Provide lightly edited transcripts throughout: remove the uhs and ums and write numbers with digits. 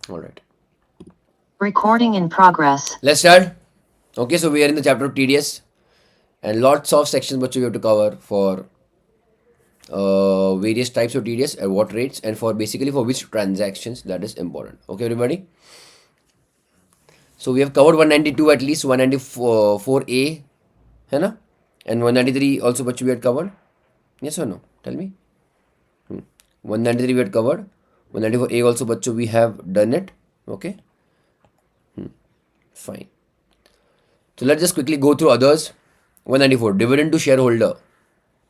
All right. Recording in progress. Let's start. Okay, so we are in the chapter of TDS and lots of sections which we have to cover for various types of TDS at what rates and for basically for which transactions that is important. Okay, everybody. So we have covered 192 at least 194A, है ना? And 193 also which we had covered. Yes or no? Tell me. 193 we had covered. 194A also but we have done it. Okay, fine. So let's just quickly go through others. 194 dividend to shareholder.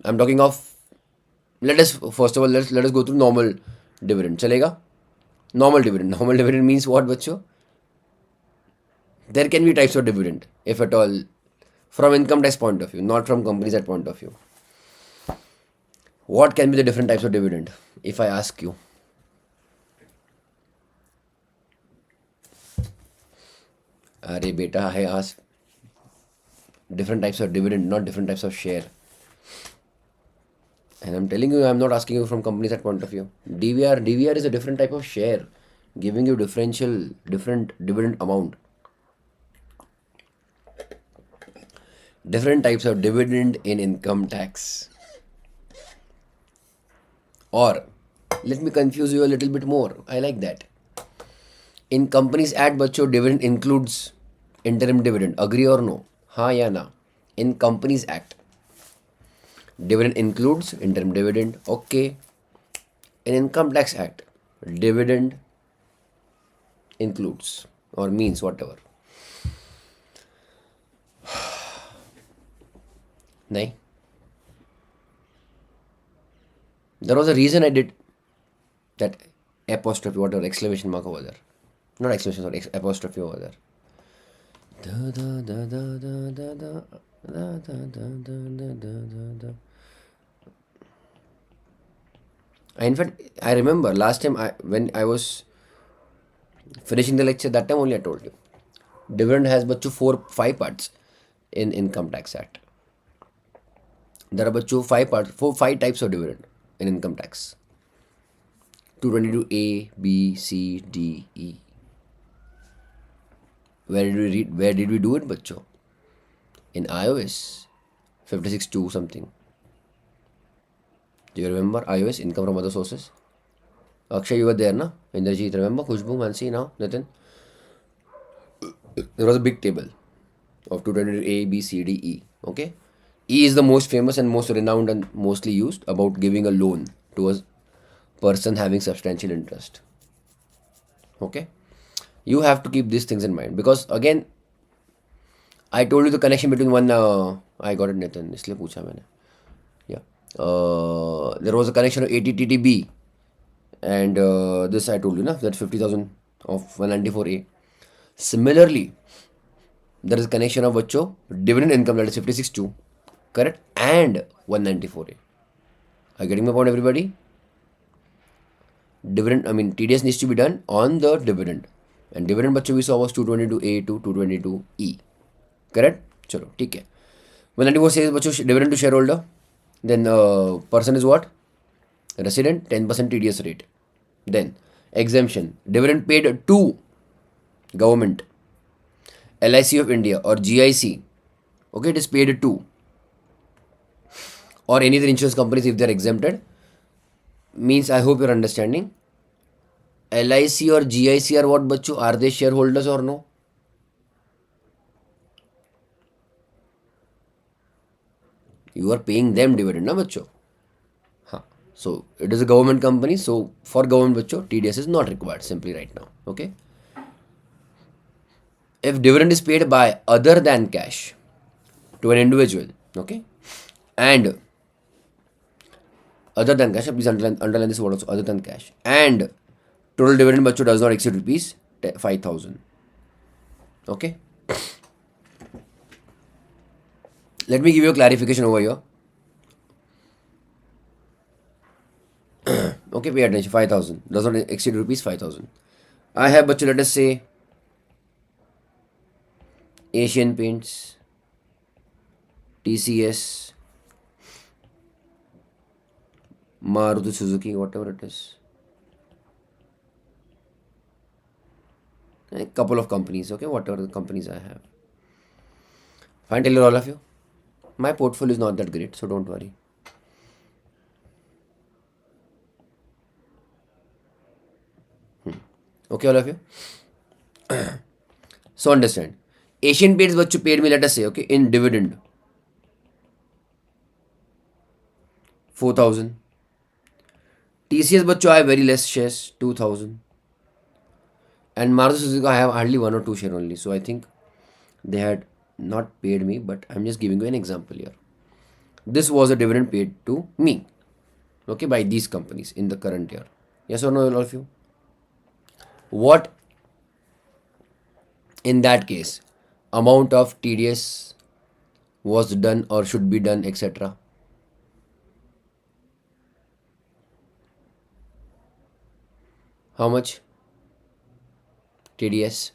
I'm talking of, let us first of all let us go through normal dividend. चलेगा? Normal dividend. Normal dividend means what बच्चों? There can be types of dividend if at all from income tax point of view, not from companies at point of view. What can be the different types of dividend if I ask you? अरे बेटा I ask different types of dividend, not different types of share. And I'm telling you, I'm not asking you from companies at point of view. DVR is a different type of share, giving you different dividend amount. Different types of dividend in income tax. Or, let me confuse you a little bit more. I like that. In Companies Act, बच्चों dividend includes interim dividend. Agree or no? हाँ या ना? In Companies Act, dividend includes interim dividend. Okay. In Income Tax Act, dividend includes or means whatever. नहीं. There was a reason I did that apostrophe, whatever, exclamation mark over there. Not exclamation, sorry, apostrophe over there. Da, da, da, da, da, da, da, da, da, da, da, da, da, da. In fact, I remember last time when I was finishing the lecture, that time only I told you. Dividend has but 5 parts in Income Tax Act. There are but 5 types of dividend in income tax. 222A, B, C, D, E. Where did we read? Where did we do it, bachcho? In iOS 56.2 something. Do you remember iOS income from other sources? Akshay, you were there, na? Indrajit, remember? Khushbu, Mansi, now, Nitin. There was a big table of 222 A, B, C, D, E. Okay? E is the most famous and most renowned and mostly used about giving a loan to a person having substantial interest. Okay? You have to keep these things in mind because again, I told you the connection between one. I got it, Nitin. इसलिए पूछा मैंने. Yeah. There was a connection of 80 and this I told you na that 50,000 of 194A. Similarly, there is a connection of बच्चों dividend income that is 56.2, correct, and 194A. Are you getting my point, everybody? Dividend, I mean TDS needs to be done on the dividend, and dividend बच्चों we saw was 222A to 222E, correct? चलो ठीक है. 194 says बच्चों dividend to shareholder, then person is what? Resident, 10% TDS rate. Then exemption, dividend paid to government, LIC of India or GIC. Okay, it is paid to, or any other insurance companies if they are exempted. Means I hope you're understanding. LIC or GIC are what, bachcho? Are they shareholders or no? You are paying them dividend, na bachcho? Huh. So it is a government company. So for government, bachcho, TDS is not required simply right now. Okay. If dividend is paid by other than cash to an individual, okay, and other than cash, please underline this word also, other than cash, and total dividend bachcho does not exceed rupees 5,000. Okay. Let me give you a clarification over here. Okay, pay attention. 5,000 does not exceed rupees 5,000. I have bachcho, let us say Asian Paints, TCS, Maruti Suzuki, whatever it is. A couple of companies, okay, whatever the companies I have. Fine, tell you all of you. My portfolio is not that great, so don't worry. Okay, all of you. So understand. Asian Paints what you paid me, let us say, okay, in dividend 4,000. TCS बच्चों I have very less shares 2,000. And Maruti Suzuki I have hardly one or two share only. So I think they had not paid me, but I'm just giving you an example here. This was a dividend paid to me, okay, by these companies in the current year. Yes or no, all of you? What in that case amount of TDS was done or should be done, etc. How much TDS?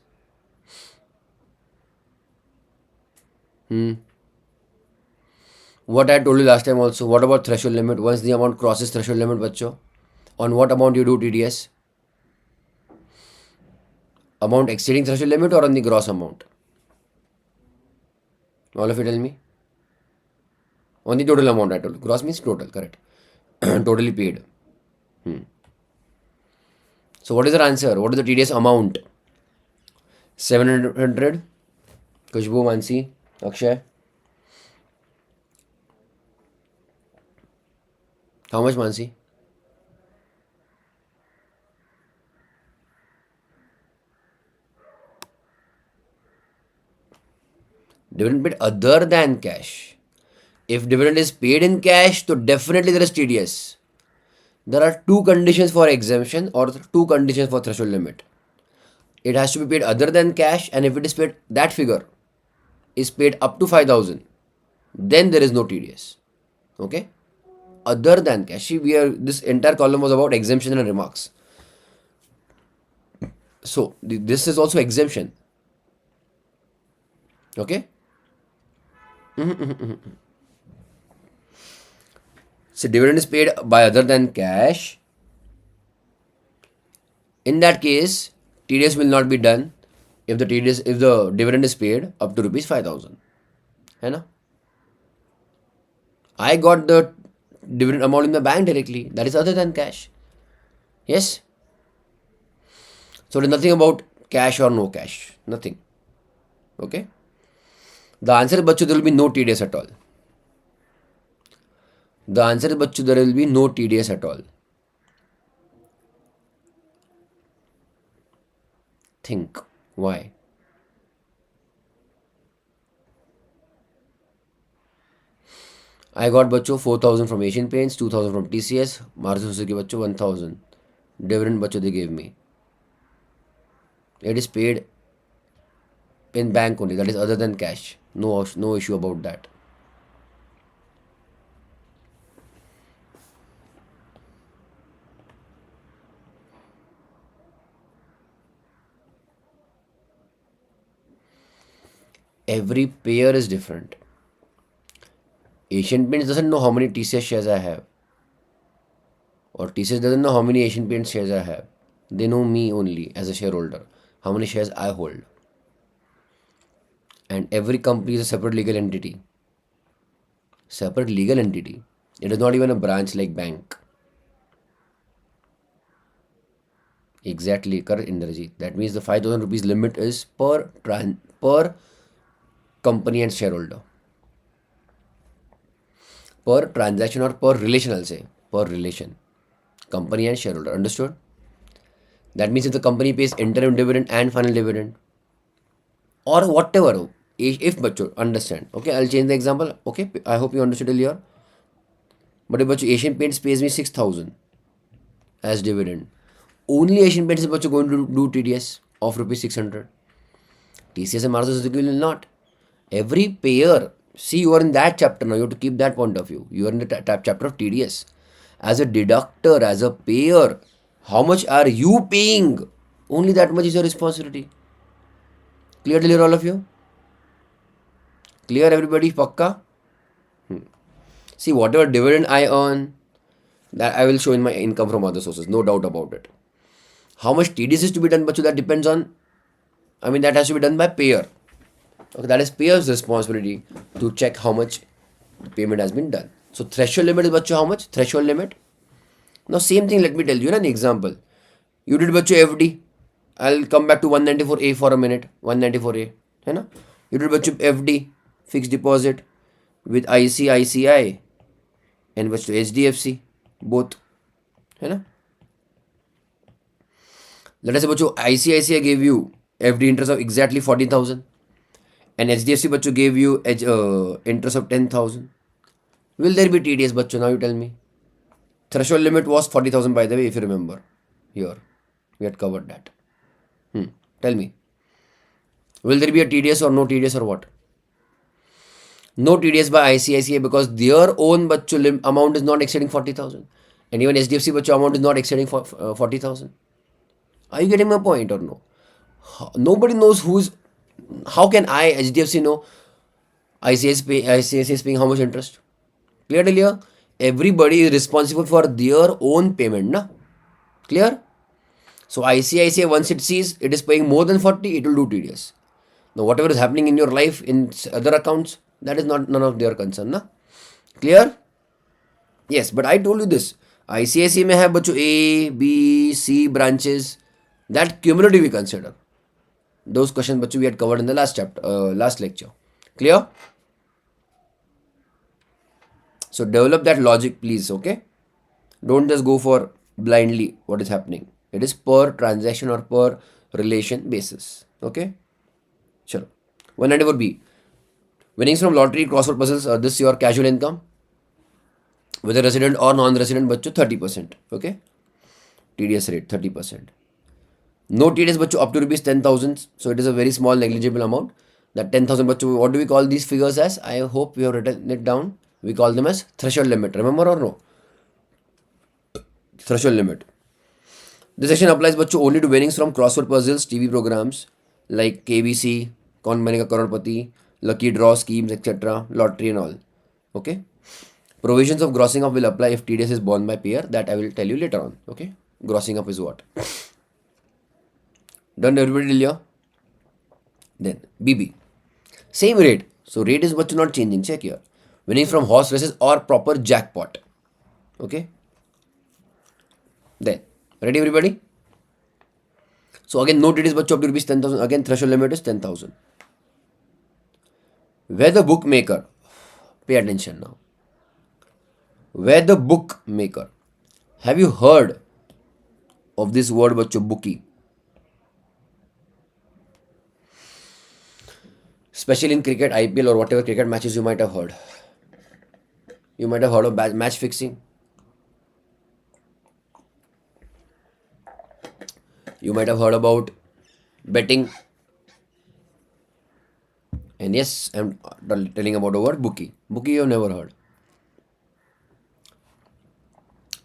What I told you last time also. What about threshold limit? Once the amount crosses threshold limit, bachcho, on what amount you do TDS? Amount exceeding threshold limit or on the gross amount? All of you tell me. On the total amount I told you. Gross means total, correct. Totally paid. So what is your answer? What is the TDS amount? 700. Kushbu, Mansi, Akshay. How much, Mansi? Dividend paid other than cash. If dividend is paid in cash, so definitely there is TDS. There are two conditions for exemption or two conditions for threshold limit. It has to be paid other than cash, and if it is paid, that figure is paid up to 5,000, then there is no TDS. Okay? Other than cash. See, this entire column was about exemption and remarks. So this is also exemption. Okay? So dividend is paid by other than cash. In that case, TDS will not be done if the dividend is paid up to rupees 5,000. है ना? I got the dividend amount in the bank directly. That is other than cash. Yes? So there's nothing about cash or no cash. Nothing. Okay? The answer is, bachcho, there will be no TDS at all. The answer is, bachcho, there will be no TDS at all. Think. Why? I got bachcho 4,000 from Asian Paints, 2,000 from TCS, Maruti Suzuki bachcho 1,000. Dividend bachcho they gave me. It is paid in bank only. That is other than cash. No issue about that. Every payer is different. Asian Paints doesn't know how many TCS shares I have. Or TCS doesn't know how many Asian Paints shares I have. They know me only as a shareholder. How many shares I hold. And every company is a separate legal entity. Separate legal entity. It is not even a branch like bank. Exactly, correct, Indrajit. That means the 5,000 rupees limit is per company and shareholder. Per transaction or per relation, I'll say. Per relation. Company and shareholder. Understood? That means if the company pays interim dividend and final dividend or whatever, if bachcho, understand. Okay, I'll change the example. Okay, I hope you understood earlier. But if bachcho Asian Paints pays me 6,000 as dividend, only Asian Paints is bachcho going to do TDS of rupees 600. TCS and Maruti Suzuki will not. Every payer, see, you are in that chapter now. You have to keep that point of view. You are in the chapter of TDS. As a deductor, as a payer, how much are you paying? Only that much is your responsibility. Clear, clear, all of you? Clear, everybody? Pakka? See, whatever dividend I earn, that I will show in my income from other sources. No doubt about it. How much TDS is to be done, but that depends on I mean, that has to be done by payer. Okay, that is payer's responsibility to check how much payment has been done. So threshold limit is bachcho how much? Threshold limit. Now same thing, let me tell you an example. You did bachcho FD. I'll come back to 194A for a minute. 194A. है ना? You did bachcho FD, fixed deposit with ICICI and bachcho HDFC, both. है ना? Let us say bachcho ICICI gave you FD interest of exactly 40,000 and HDFC bachcho gave you interest of 10,000. Will there be TDS bachcho? Now you tell me. Threshold limit was 40,000 by the way, if you remember. Here, we had covered that. Tell me. Will there be a TDS or no TDS or what? No TDS by ICICI because their own bachcho amount is not exceeding 40,000. And even HDFC bachcho amount is not exceeding 40,000. Are you getting my point or no? Nobody knows who's. How can I, HDFC, know ICICI is paying how much interest? Clear till here? Everybody is responsible for their own payment, na? Clear? So ICICI, once it sees it is paying more than 40, it will do TDS. Now whatever is happening in your life in other accounts, that is not none of their concern, na? Clear? Yes, but I told you this. ICICI may have bachcho A, B, C branches. That cumulative we consider. Those questions bachcho we had covered in the last chapter, last lecture. Clear? So develop that logic, please, okay? Don't just go for blindly what is happening. It is per transaction or per relation basis. Okay? Sure. 194B. Winnings from lottery, crossword puzzles, this your casual income. Whether resident or non-resident, bachcho 30%. Okay? TDS rate 30%. No TDS bachcho up to rupees 10,000. So it is a very small negligible amount. That 10,000 bachcho, what do we call these figures as? I hope you have written it down. We call them as threshold limit. Remember or no? Threshold limit. This section applies bachcho only to winnings from crossword puzzles, TV programs like KBC, Kaun Banega Crorepati, Lucky Draw schemes, etc., lottery and all. Okay? Provisions of grossing up will apply if TDS is borne by payer. That I will tell you later on. Okay? Grossing up is what? Done everybody till here? Then BB. Same rate. So rate is bachcho not changing. Check here. Winning from horse races or proper jackpot. Okay? Then. Ready everybody? So again, no TDS bachcho up to rupees 10,000. Again, threshold limit is 10,000. Where the bookmaker, pay attention now. Where the bookmaker, have you heard of this word bachcho, bookie? Especially in cricket, IPL or whatever cricket matches you might have heard. You might have heard of match fixing. You might have heard about betting. And yes, I'm telling about the word bookie. Bookie you have never heard.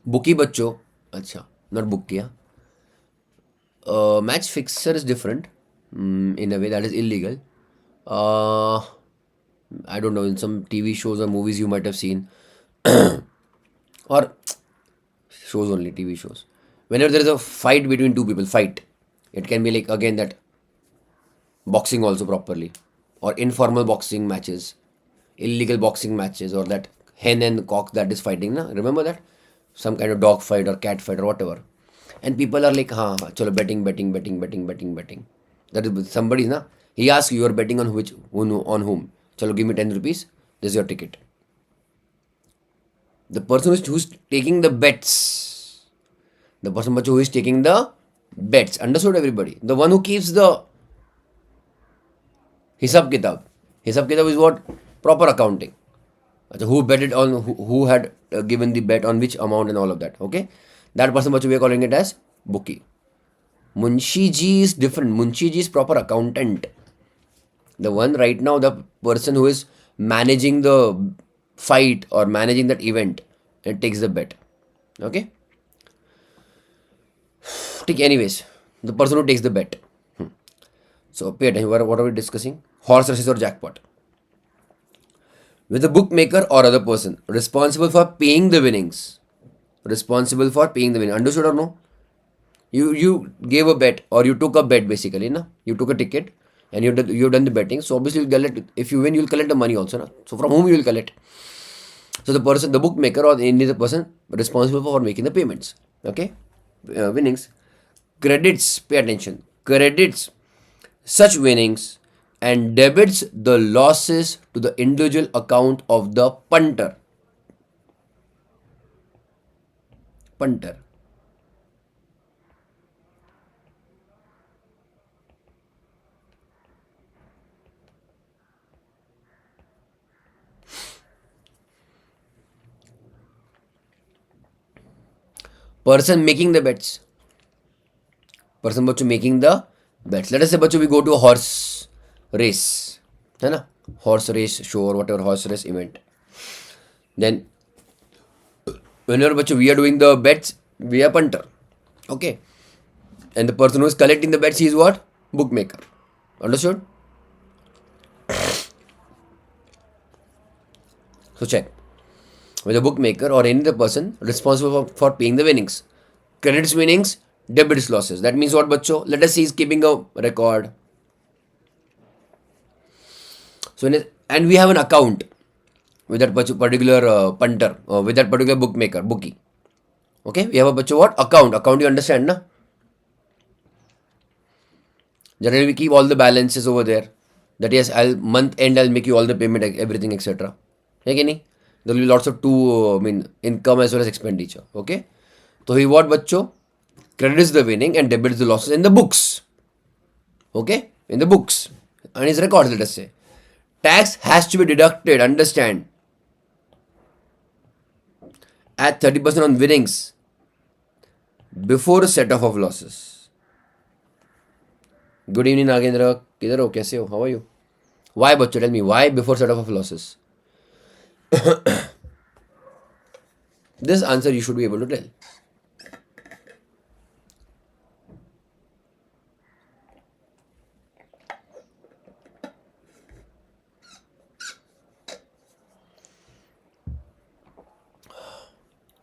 Bookie bachcho, acha, not bookie. Match fixer is different in a way that is illegal. I don't know, in some TV shows or movies you might have seen, or shows only, TV shows. Whenever there is a fight between two people, fight, it can be like again that boxing also properly, or informal boxing matches, illegal boxing matches, or that hen and cock that is fighting. Na? Remember that? Some kind of dog fight or cat fight or whatever. And people are like, chalo betting. That is somebody, na? He asks you, you are betting on which, on whom? Chalo, give me 10 rupees. This is your ticket. The person who's taking the bets. The person who is taking the bets. Understood everybody? The one who keeps the Hisab kitab. Hisab kitab is what? Proper accounting. Who betted on, who had given the bet on which amount and all of that. Okay? That person we are calling it as bookie. Munshi ji is different. Munshi ji is proper accountant. The one right now, the person who is managing the fight or managing that event, it takes the bet. Okay? Anyways, the person who takes the bet. So pay attention. What are we discussing? Horse races or jackpot. With the bookmaker or other person responsible for paying the winnings. Responsible for paying the winnings. Understood or no? You gave a bet, or you took a bet basically, na? You took a ticket and you've done the betting. So obviously you'll collect, if you win, you'll collect the money also, na? So from whom you will collect? So the person, the bookmaker, or any the person responsible for making the payments. Okay, winnings, credits. Pay attention. Credits such winnings and debits the losses to the individual account of the punter. Punter. Person making the bets. Person बच्चों making the bets. Let us say बच्चों we go to a horse race, है ना? Horse race show or whatever horse race event. Then whenever बच्चों we are doing the bets, we are punter. Okay. And the person who is collecting the bets, he is what? Bookmaker. Understood? So check. With a bookmaker or any other person responsible for paying the winnings. Credits winnings, debits losses. That means what, bacho? Let us see, he's keeping a record. So and we have an account with that particular punter, or with that particular bookmaker, bookie. Okay, we have a bacho what? Account. Account, you understand, na? Generally, we keep all the balances over there. That yes, I'll month end, I'll make you all the payment, everything, etc. Okay, there will be lots of income as well as expenditure. Okay, so he what, bacho? Credits the winning and debits the losses in the books. Okay, in the books and his records. Let us say tax has to be deducted. Understand? At 30% on winnings before a set off of losses. Good evening, Nagendra. किधर हो? कैसे हो? How are you? Why, बच्चों? Tell me why before set off of losses. This answer you should be able to tell.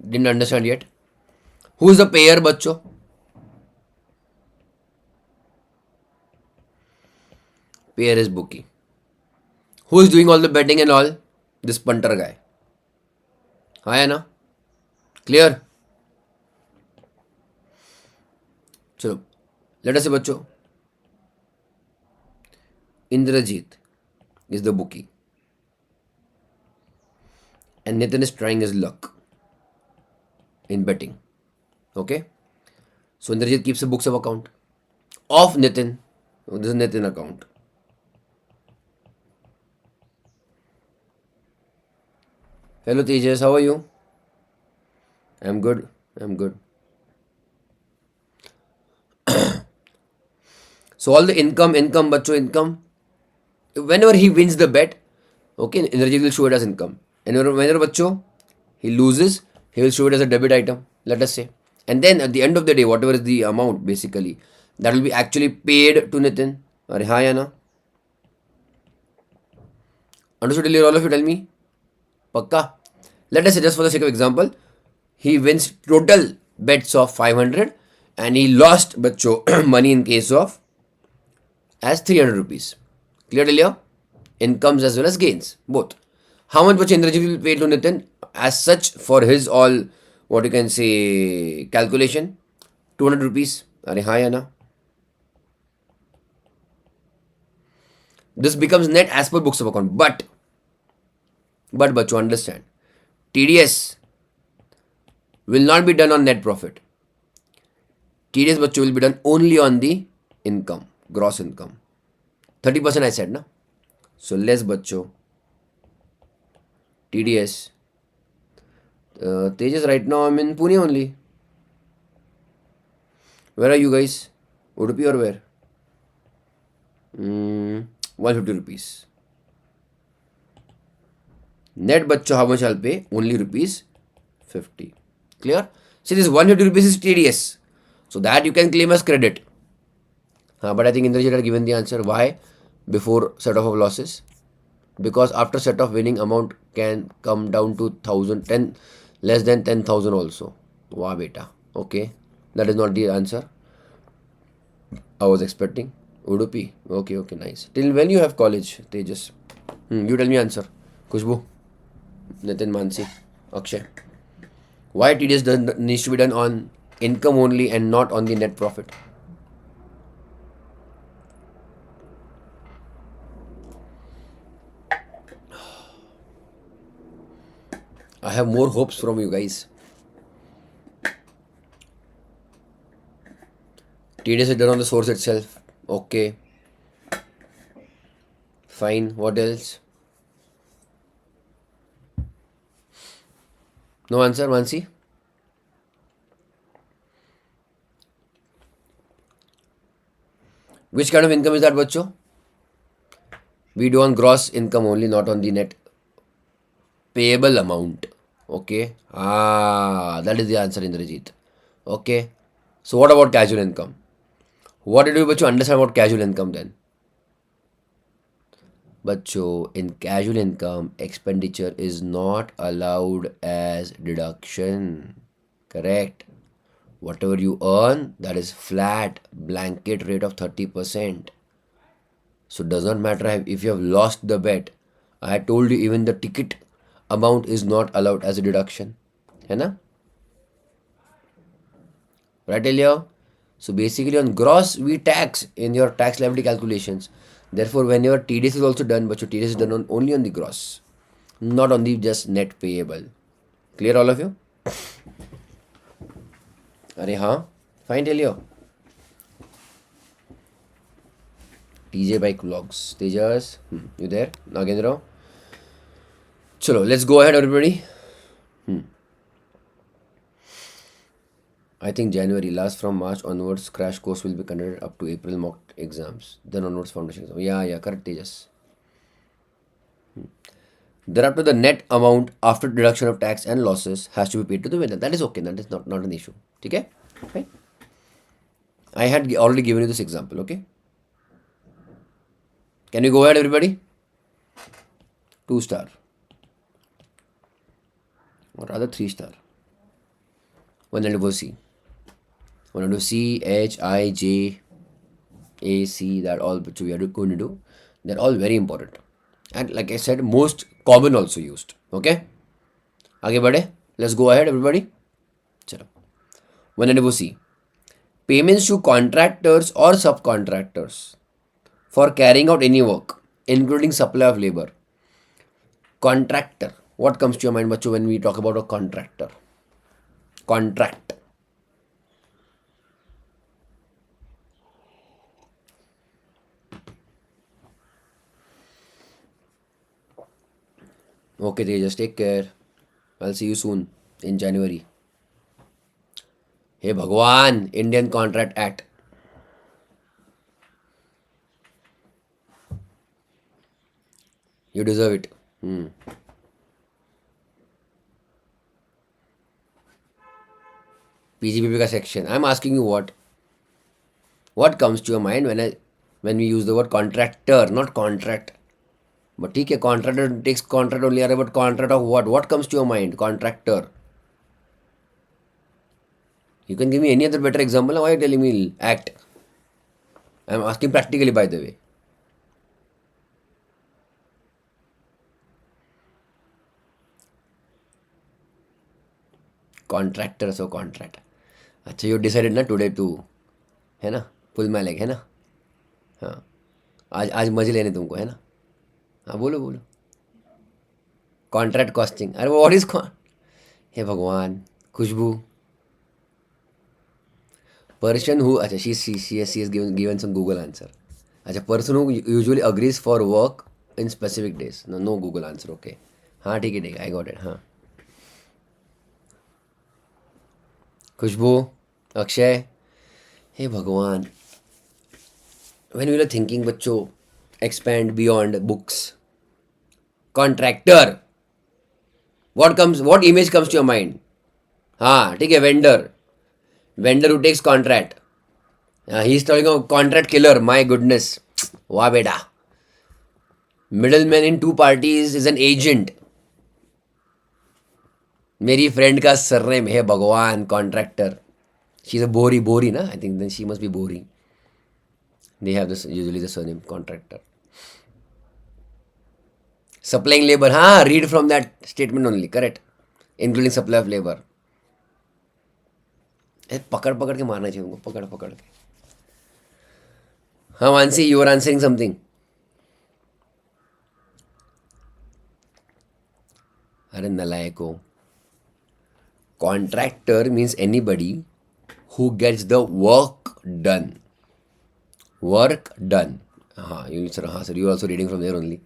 Didn't understand yet? Who is the payer, बच्चों? Payer is bookie. Who is doing all the betting and all? This punter guy. हाँ ना? Clear? चलो, let us say बच्चों, Indrajit is the bookie and Nitin is trying his luck in betting. Okay, so Indrajit keeps the books of account of Nitin. This is Nitin account. Hello Tejas, how are you? I'm good. I'm good. So all the income, bacho, income. Whenever he wins the bet, okay, Indrajit will show it as income. And whenever bacho, he loses, he will show it as a debit item, let us say. And then at the end of the day, whatever is the amount, basically, that will be actually paid to Nitin. Are हाँ या ना? Understood earlier, all of you? Tell me. Pakka? Let us say, just for the sake of example, he wins total bets of 500 and he lost bacho money in case of as 300 rupees. Clear earlier? Incomes as well as gains, both. How much bacho Indrajit will pay to Nitin as such for his all, what you can say, calculation? 200 rupees. Are हाँ या ना? This becomes net as per books of account. But bacho, understand, TDS will not be done on net profit. TDS bacho will be done only on the income, gross income. 30% I said, na? So less bacho. TDS. Tejas, right now I'm in Pune only. Where are you guys? Udupi or where? 150 rupees. Net bacho, how much I'll pay? Only rupees 50. Clear? See, this 150 rupees is TDS. So that you can claim as credit. But I think Indrajit had given the answer. Why? Before set off of losses. Because after set off, winning amount can come down to 1000, less than 10,000 also. Wow, beta. Okay. That is not the answer. I was expecting Udupi. Okay, okay, nice. Till when you have college, Tejas? You tell me answer. Kushbu, Nitin, Mansi, Akshay. Why TDS needs to be done on income only and not on the net profit? I have more hopes from you guys. TDS is done on the source itself. Okay, fine. What else? No answer, Mansi? Which kind of income is that, bacho? We do on gross income only, not on the net payable amount. Okay. That is the answer, Indrajit. Okay. So what about casual income? What did you bacho understand about casual income then? Bacho, in casual income, expenditure is not allowed as deduction. Correct. Whatever you earn, that is flat, blanket rate of 30%. So it does not matter if you have lost the bet. I had told you even the ticket amount is not allowed as a deduction. है ना? Right, Elia? So basically on gross, we tax in your tax liability calculations. Therefore, whenever TDS is also done, but your TDS is done only on the gross, not on the just net payable. Clear all of you? अरे हाँ, fine, Elio. TJ Bike Vlogs. Tejas, you there? Nagendra? Chalo, let's go ahead, everybody. I think January, last from March onwards, crash course will be conducted up to April mock exams. Then onwards, foundation exam. Yeah, correct, Tejas. Thereafter, the net amount after deduction of tax and losses has to be paid to the winner. That is okay. That is not an issue. Okay? Fine. I had already given you this example. Okay? Can you go ahead, everybody? 2 star. Or rather 3 star. 1 C. 1C, H, I, J, A, C, that all which we are going to do. They're all very important. And like I said, most common also used. Okay? आगे बढ़े. Let's go ahead, everybody. चलो. 1C. Payments to contractors or subcontractors for carrying out any work, including supply of labor. Contractor. What comes to your mind, बच्चों, when we talk about a contractor? Contract. Okay, Tejas, take care. I'll see you soon in January. Hey Bhagwan, Indian Contract Act. You deserve it. PGBP का section. I'm asking you what comes to your mind when we use the word contractor, not contract. But ठीक है, contractor takes contract only, but contract of what? What comes to your mind? Contractor. You can give me any other better example. Why are you telling me act? I'm asking practically, by the way. Contractor, so contract. अच्छा, you decided ना today to, है ना, pull my leg, है ना? हाँ, आज मजे लेने तुमको, है ना? हाँ, बोलो बोलो. Contract costing. अरे what is हे भगवान, खुशबू. Person who, अच्छा, she has given some Google answer. अच्छा, person who usually agrees for work in specific days. No Google answer. Okay. हाँ ठीक है, I got it. हाँ. खुशबू, अक्षय, हे भगवान. When we are thinking, बच्चों, expand beyond books. Contractor. What image comes to your mind? हाँ ठीक है, vendor who takes contract. He is talking of contract killer. My goodness. वाह बेटा. Middleman in two parties is an agent. मेरी friend का surname है Bhagwan, Contractor. She is a Bohri ना, I think then she must be Bohri. They have this usually the surname contractor. Supplying labor, हाँ, read from that statement only, correct. Including supply of labor. पकड़ पकड़ के मारना चाहिए उनको, पकड़ पकड़ के. हाँ Mansi, you are answering something. अरे नलायको. Contractor means anybody who gets the work done. Work done. Sir, you are also reading from there only.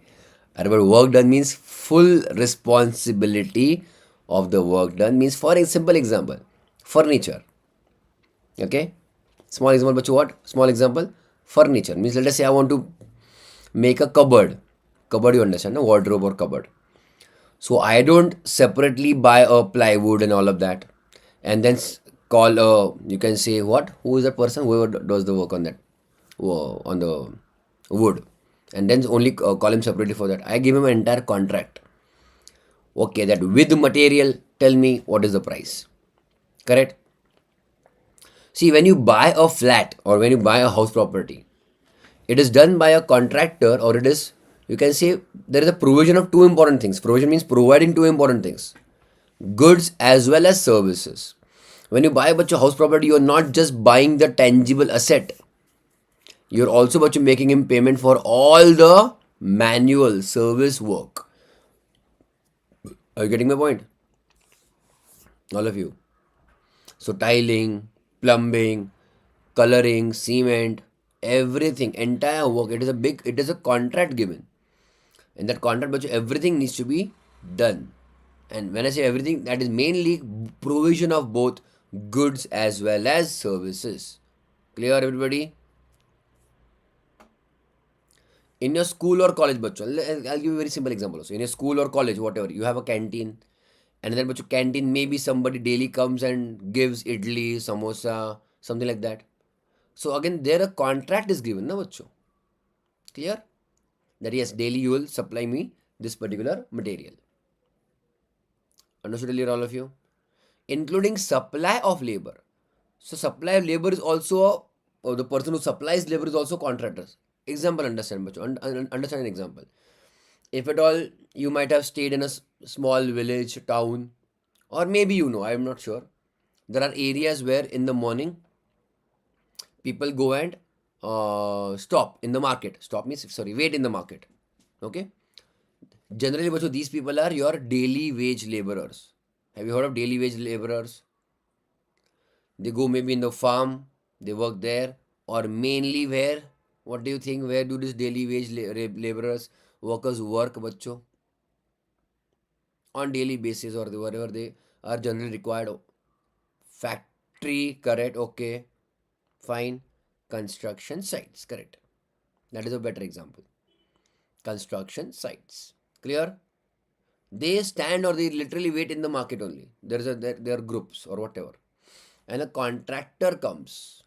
But work done means full responsibility of the work done means, for a simple example, furniture. Okay? Small example, but what? Small example, furniture means, let us say I want to make a cupboard. Cupboard, you understand, no? Wardrobe or cupboard. So I don't separately buy a plywood and all of that, and then call you can say what? Who is that person? Whoever does the work on that, on the wood, and then only call him separately for that. I give him an entire contract. Okay, that with material, tell me what is the price. Correct? See, when you buy a flat or when you buy a house property, it is done by a contractor, or it is, you can say, there is a provision of two important things. Provision means providing two important things: goods as well as services. When you buy a house property, you are not just buying the tangible asset, you're also making him payment for all the manual service work. Are you getting my point? All of you. So tiling, plumbing, coloring, cement, everything, entire work. It is a contract given. In that contract, everything needs to be done. And when I say everything, that is mainly provision of both goods as well as services. Clear, everybody? In your school or college, I'll give you a very simple example also. In your school or college, whatever, you have a canteen, and then canteen, maybe somebody daily comes and gives idli, samosa, something like that. So again, there a contract is given, na bachcho? Clear? That yes, daily you will supply me this particular material. Understood clear, all of you? Including supply of labor. So supply of labor is also, or the person who supplies labor is also contractors. Example, understand, bachcho? Understand an example. If at all you might have stayed in a small village, town, or maybe I'm not sure. There are areas where in the morning people go and stop in the market. Stop means, sorry, wait in the market. Okay? Generally, these people are your daily wage laborers. Have you heard of daily wage laborers? They go maybe in the farm, they work there, or mainly where? What do you think? Where do these daily wage laborers, workers work, bacho? On daily basis, or wherever they are generally required. Factory, correct, okay, fine. Construction sites, correct. That is a better example. Construction sites, clear? They stand or they literally wait in the market only. There are groups or whatever, and a contractor comes,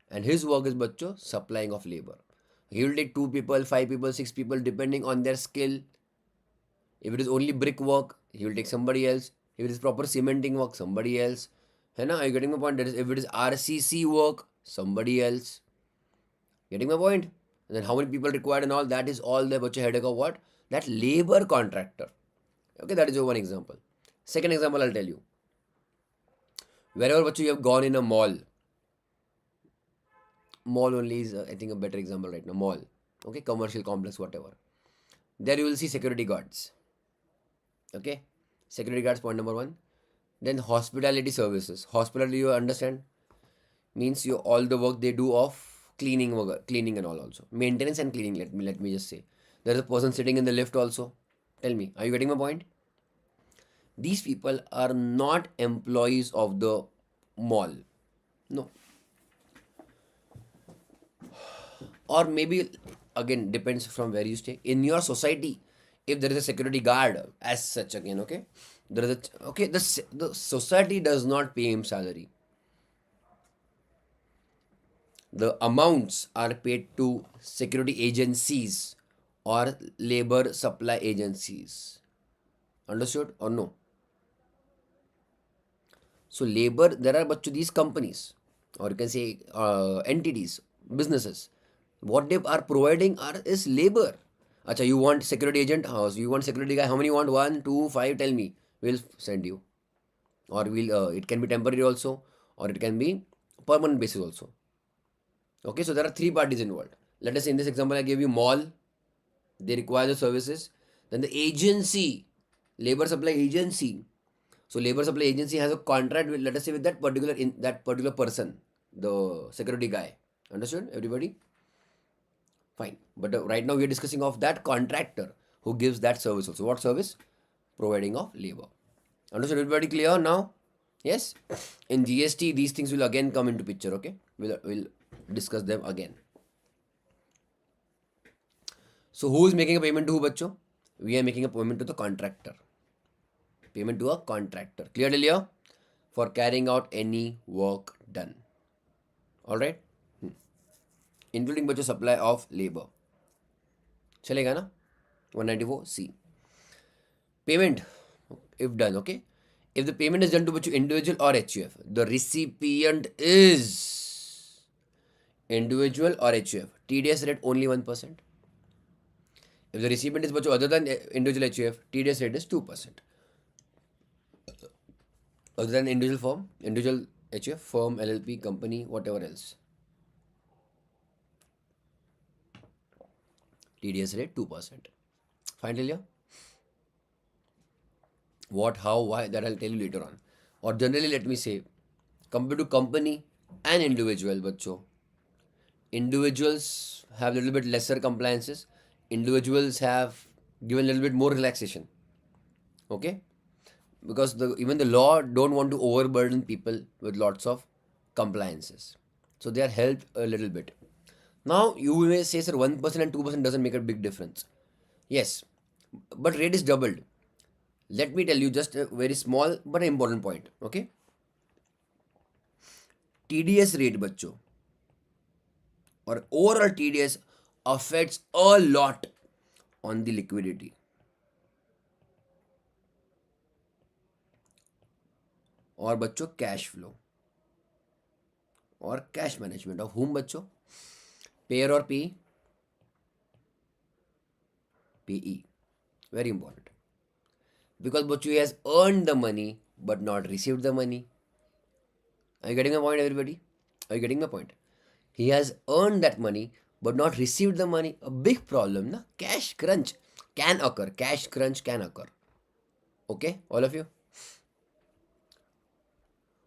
and his work is supplying of labor. He will take 2 people, 5 people, 6 people, depending on their skill. If it is only brick work, he will take somebody else. If it is proper cementing work, somebody else. Are you getting my point? If it is RCC work, somebody else. Getting my point? And then how many people required and all, that is all the headache of what? That labor contractor. Okay, that is your one example. Second example, I'll tell you. Wherever you have gone in a mall only is, I think, a better example right now. Mall. Okay, commercial complex, whatever. There you will see security guards. Okay, security guards, point number one. Then hospitality services. Hospitality, you understand, means all the work they do of cleaning and all, also maintenance and cleaning. Let me just say, there is a person sitting in the lift also. Tell me, are you getting my point? These people are not employees of the mall. No. Or maybe, again, depends from where you stay. In your society, if there is a security guard as such, again, okay, there is the society does not pay him salary. The amounts are paid to security agencies or labor supply agencies. Understood or no? So labor, there are these companies, or you can say entities, businesses. What they are providing is labor. Acha, you want security agent? House. You want security guy? How many you want? 1, 2, 5? Tell me. We'll send you. Or we'll. It can be temporary also, or it can be permanent basis also. Okay, so there are three parties involved. Let us say in this example, I gave you mall. They require the services. Then the agency, labor supply agency. So labor supply agency has a contract with, let us say, with that particular person, the security guy. Understood, everybody? Fine. But right now we are discussing of that contractor who gives that service also. What service? Providing of labor. Understood, everybody? Clear now? Yes. In GST, these things will again come into picture. Okay, we'll discuss them again. So who is making a payment to who, bachcho? We are making a payment to the contractor. Payment to a contractor. Clear till here? For carrying out any work done. All right. Including बच्चों supply of labor. चलेगा ना? 194C. Payment, if done, okay. If the payment is done to बच्चों individual or HUF, the recipient is individual or HUF. TDS rate only 1%. If the recipient is बच्चों other than individual HUF, TDS rate is 2%. Other than individual firm, individual HUF, firm, LLP, company, whatever else. TDS rate 2%. Fine till here? What, how, why, that I'll tell you later on. Or generally, let me say, compared to company and individual, bachcho, individuals have a little bit lesser compliances. Individuals have given a little bit more relaxation. Okay? Because even the law don't want to overburden people with lots of compliances. So they are helped a little bit. Now you may say, sir, 1% and 2% doesn't make a big difference. Yes, but rate is doubled. Let me tell you just a very small but important point. Okay? TDS rate, bachcho, or overall TDS affects a lot on the liquidity. Or बच्चों cash flow or cash management of whom बच्चों? Payer or PE? PE. Very important. Because बच्चों he has earned the money but not received the money. Are you getting my point, everybody? Are you getting my point? He has earned that money but not received the money. A big problem, na? Cash crunch can occur. Cash crunch can occur. Okay, all of you?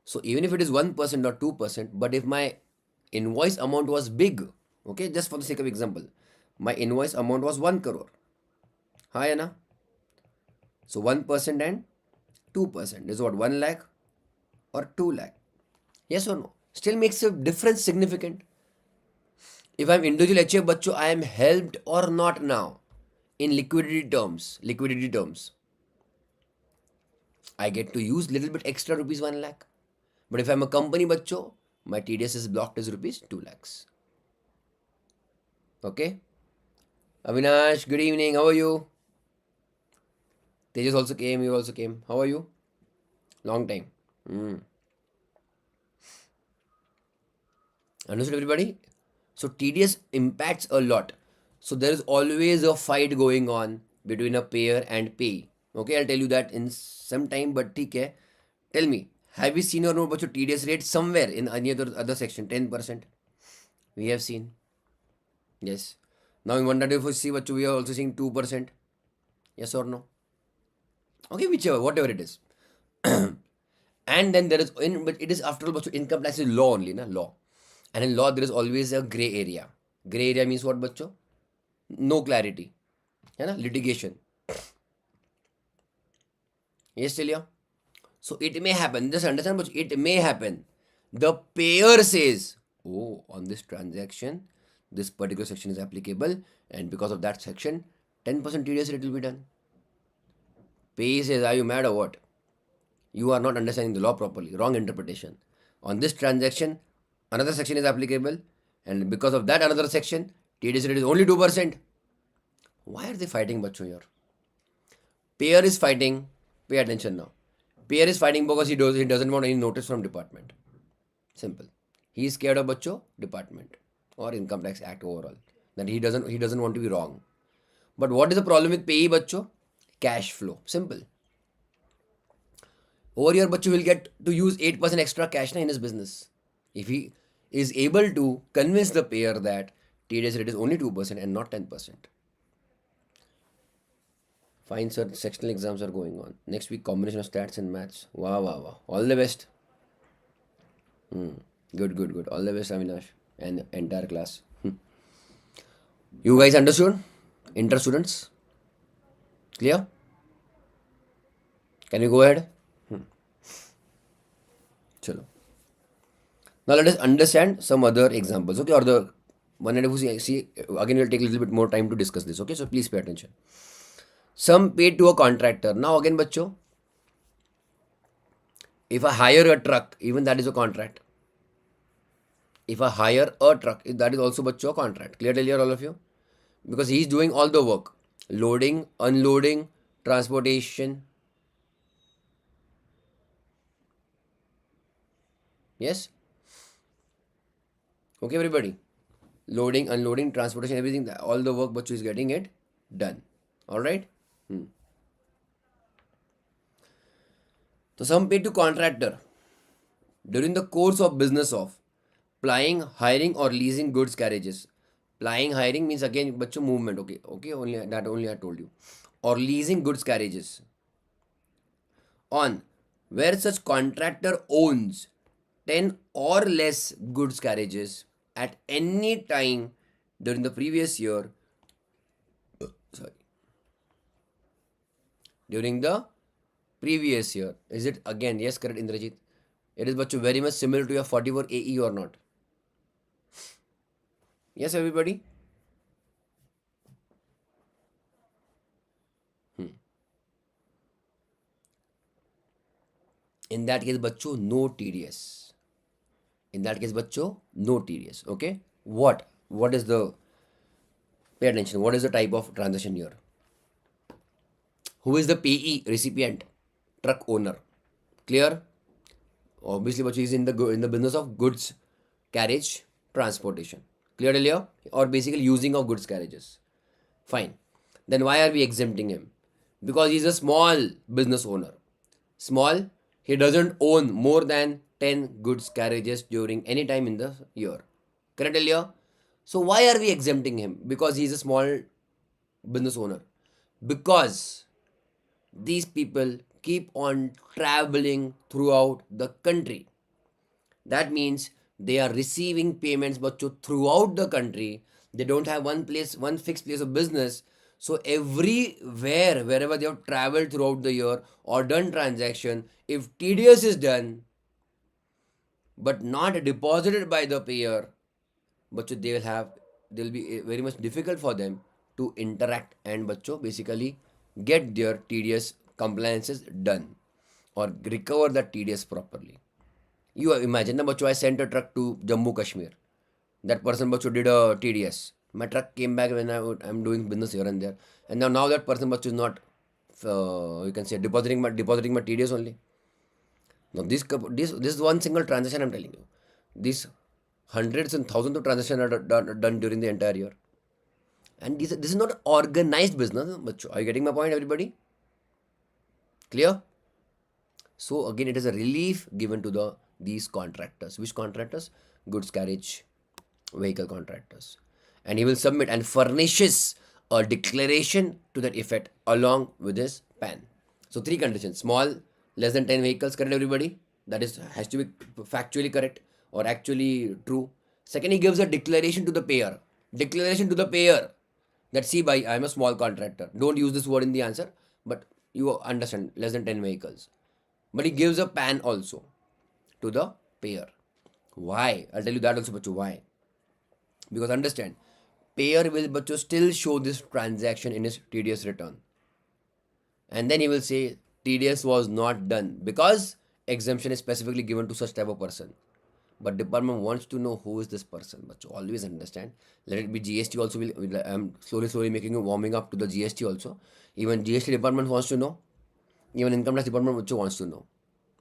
So even if it is 1% or 2%, but if my invoice amount was big, okay, just for the sake of example, my invoice amount was 1 crore. Hi, Anna. So 1% and 2% is what, 1 lakh or 2 lakh? Yes or no? Still makes a difference significant. If I'm individual HF bachcho, I am helped or not now in liquidity terms. Liquidity terms. I get to use little bit extra rupees 1 lakh. But if I'm a company bachcho, my TDS is blocked as rupees 2 lakhs. Okay? Avinash, good evening. How are you? Tejas also came. You also came. How are you? Long time. Understood, everybody? So TDS impacts a lot. So there is always a fight going on between a payer and pay. Okay, I'll tell you that in some time, but okay. Tell me, have you seen or know about your TDS rate somewhere in any other section? 10%. We have seen. Yes. Now in 1.4C, we are also seeing 2%. Yes or no? Okay, whichever, whatever it is. And then there is, but it is after all, but income tax is law only, na? Law. And in law, there is always a gray area. Gray area means what, bachcho? No clarity. है ना? Litigation. Yes, Celia? So it may happen, just understand, but it may happen. The payer says, oh, on this transaction, this particular section is applicable, and because of that section, 10% TDS rate will be done. Pay says, are you mad or what? You are not understanding the law properly. Wrong interpretation. On this transaction, another section is applicable, and because of that another section, TDS rate is only 2%. Why are they fighting, bachcho, here? Payer is fighting. Pay attention now. Payer is fighting because he doesn't want any notice from department. Simple. He is scared of bachcho, department. or Income Tax Act overall. That he doesn't want to be wrong. But what is the problem with payee bachcho? Cash flow. Simple. Over here, bachcho will get to use 8% extra cash na in his business. If he is able to convince the payer that TDS rate is only 2% and not 10%. Fine, sir. Sectional exams are going on. Next week, combination of stats and maths. Wow, wow, wow. All the best. Good, good, good. All the best, Avinash, and entire class. You guys understood? Inter students? Clear? Can you go ahead? Chalo. Now let us understand some other examples, okay? Or the one and see again we'll take a little bit more time to discuss this, okay? So please pay attention. Some paid to a contractor. Now again, bacho, if I hire a truck, even that is a contract. If I hire a truck, that is also bacho a contract. Clear till here, all of you? Because he's doing all the work, loading, unloading, transportation. Yes? Okay, everybody. Loading, unloading, transportation, everything, all the work bacho is getting it done. All right? So some paid to contractor during the course of business of plying, hiring or leasing goods carriages. Plying, hiring means again bachcho movement. Okay, okay, only that only I told you. Or leasing goods carriages on where such contractor owns 10 or less goods carriages at any time during the previous year. Sorry, during the previous year. Is it again? Yes, correct, Indrajit. It is bacho very much similar to your 44 AE or not? Yes, everybody. In that case, bachcho, no TDS. In that case, bachcho, no TDS. Okay. What is the, pay attention, what is the type of transaction here? Who is the payee recipient? Truck owner. Clear? Obviously, bachcho is in the business of goods carriage transportation. Clear till here? Or basically using of goods carriages. Fine. Then why are we exempting him? Because he's a small business owner. Small, he doesn't own more than 10 goods carriages during any time in the year. Correct, Elia? So why are we exempting him? Because he's a small business owner. Because these people keep on traveling throughout the country. That means they are receiving payments but throughout the country. They don't have one fixed place of business. So everywhere, wherever they have traveled throughout the year or done transaction, if TDS is done but not deposited by the payer, but they'll be very much difficult for them to interact and bachcho basically get their TDS compliances done or recover the TDS properly. You imagine, na bachcho, I sent a truck to Jammu Kashmir. That person bachcho did a TDS. My truck came back when I'm doing business here and there, and now that person bachcho is not, you can say, depositing my TDS only. Now this is one single transaction I'm telling you. These hundreds and thousands of transactions are done during the entire year, and this is not organized business. Bachcho, are you getting my point, everybody? Clear? So again, it is a relief given to these contractors. Which contractors? Goods carriage vehicle contractors. And he will submit and furnishes a declaration to that effect along with his PAN. So three conditions: small, less than 10 vehicles. Correct, everybody? That is has to be factually correct or actually true. Second, he gives a declaration to the payer. Declaration to the payer that, see, by I am a small contractor. Don't use this word in the answer, but you understand, less than 10 vehicles. But he gives a PAN also to the payer. Why? I'll tell you that also, but why? Because understand, payer will but to still show this transaction in his TDS return. And then he will say TDS was not done because exemption is specifically given to such type of person. But department wants to know who is this person. But you always understand. Let it be GST also. I'm slowly making you warming up to the GST also. Even GST department wants to know. Even income tax department also wants to know.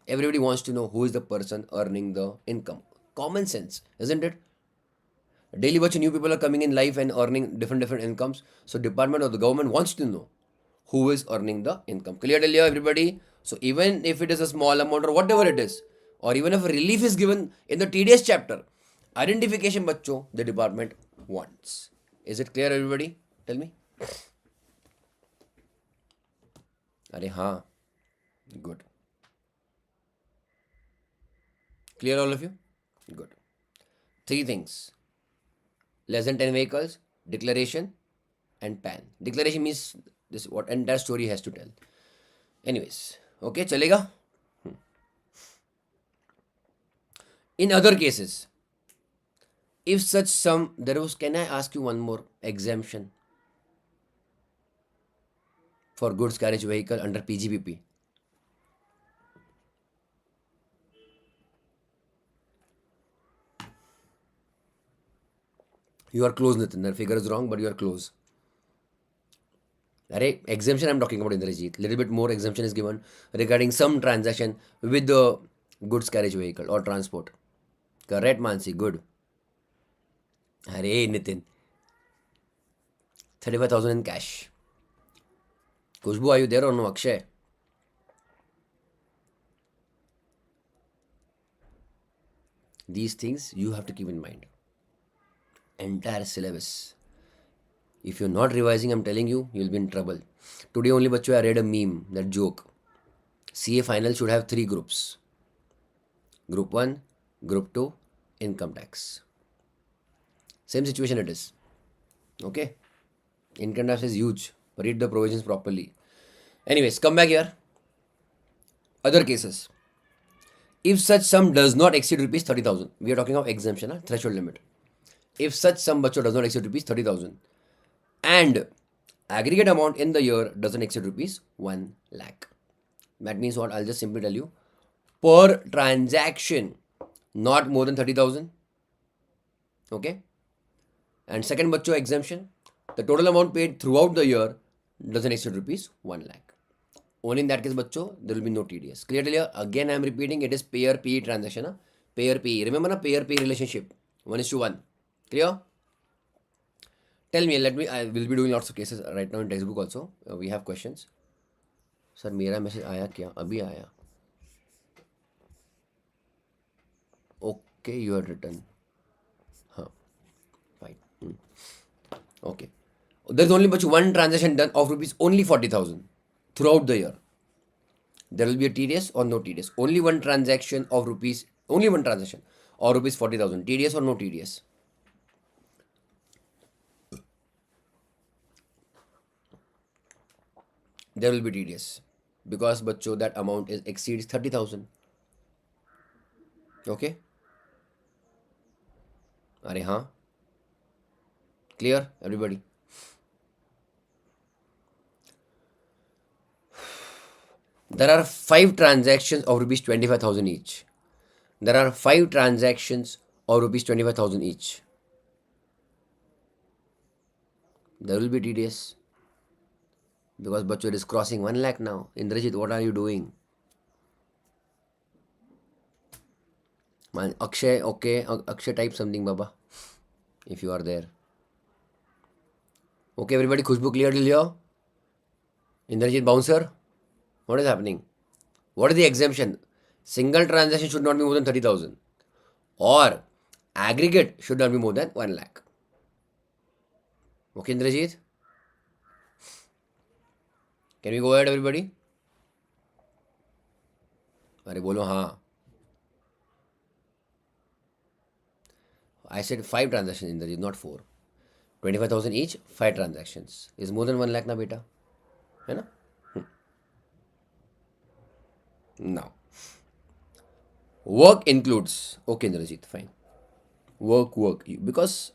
Everybody wants to know who is the person earning the income. Common sense, isn't it? Daily bachcho, new people are coming in life and earning different incomes. So department or the government wants to know who is earning the income. Clear till here, everybody? So even if it is a small amount or whatever it is, or even if relief is given in the TDS chapter, identification bachcho the department wants. Is it clear, everybody? Tell me. Are ha, good. Clear, all of you? Good. Three things: less than 10 vehicles, declaration, and PAN. Declaration means this what entire story has to tell. Anyways, okay, chalega. In other cases, if such sum there was, can I ask you one more exemption for goods carriage vehicle under PGBP? You are close, Nitin. The figure is wrong, but you are close. Array, exemption I'm talking about, Indrajit. Little bit more exemption is given regarding some transaction with the goods carriage vehicle or transport. Correct, Mansi. Good. Array, Nitin. 35,000 in cash. Kushbu, are you there or no? Akshay? These things you have to keep in mind. Entire syllabus. If you're not revising, I'm telling you, you'll be in trouble. Today only, bacho, I read a meme, that joke. CA final should have 3 groups. Group 1, Group 2, income tax. Same situation it is. Okay? Income tax is huge. Read the provisions properly. Anyways, come back here. Other cases. If such sum does not exceed rupees 30,000, we are talking of exemption, threshold limit. If such sum bacho does not exceed rupees 30,000 and aggregate amount in the year doesn't exceed rupees 1 lakh. That means what? I'll just simply tell you. Per transaction, not more than 30,000. Okay? And second bacho exemption, the total amount paid throughout the year doesn't exceed rupees 1 lakh. Only in that case, bacho, there will be no TDS. Clear till here? Again, I am repeating, it is payer PE transaction. Payer PE. Remember na payer PE relationship. 1:1. Clear? Tell me, I will be doing lots of cases right now in textbook also. We have questions. Sir, मेरा message आया क्या? अभी आया. Okay, you had written. Huh. Fine. Okay. There's only much one transaction done of rupees only 40,000 throughout the year. There will be a TDS or no TDS. Only one transaction of rupees, only one transaction or rupees 40,000. TDS or no TDS. There will be TDS because bacho that amount is exceeds 30,000. Okay. Are हाँ. Clear, everybody? There are 5 transactions of rupees 25,000 each. There are 5 transactions of rupees 25,000 each. There will be TDS because bacho it is crossing 1 lakh now. Indrajit, what are you doing? Man, Akshay, okay. Akshay, type something, Baba, if you are there. Okay, everybody, Khushbu clear till here? Indrajit bouncer? What is happening? What is the exemption? Single transaction should not be more than 30,000 or aggregate should not be more than 1 lakh. Okay, Indrajit? Can we go ahead, everybody? अरे बोलो हाँ. I said 5 transactions, Indrajit, not 4. 25,000 each, 5 transactions. Is more than 1 lakh na beta? है ना? Now, work includes. Okay, Indrajit, fine. Work. Because,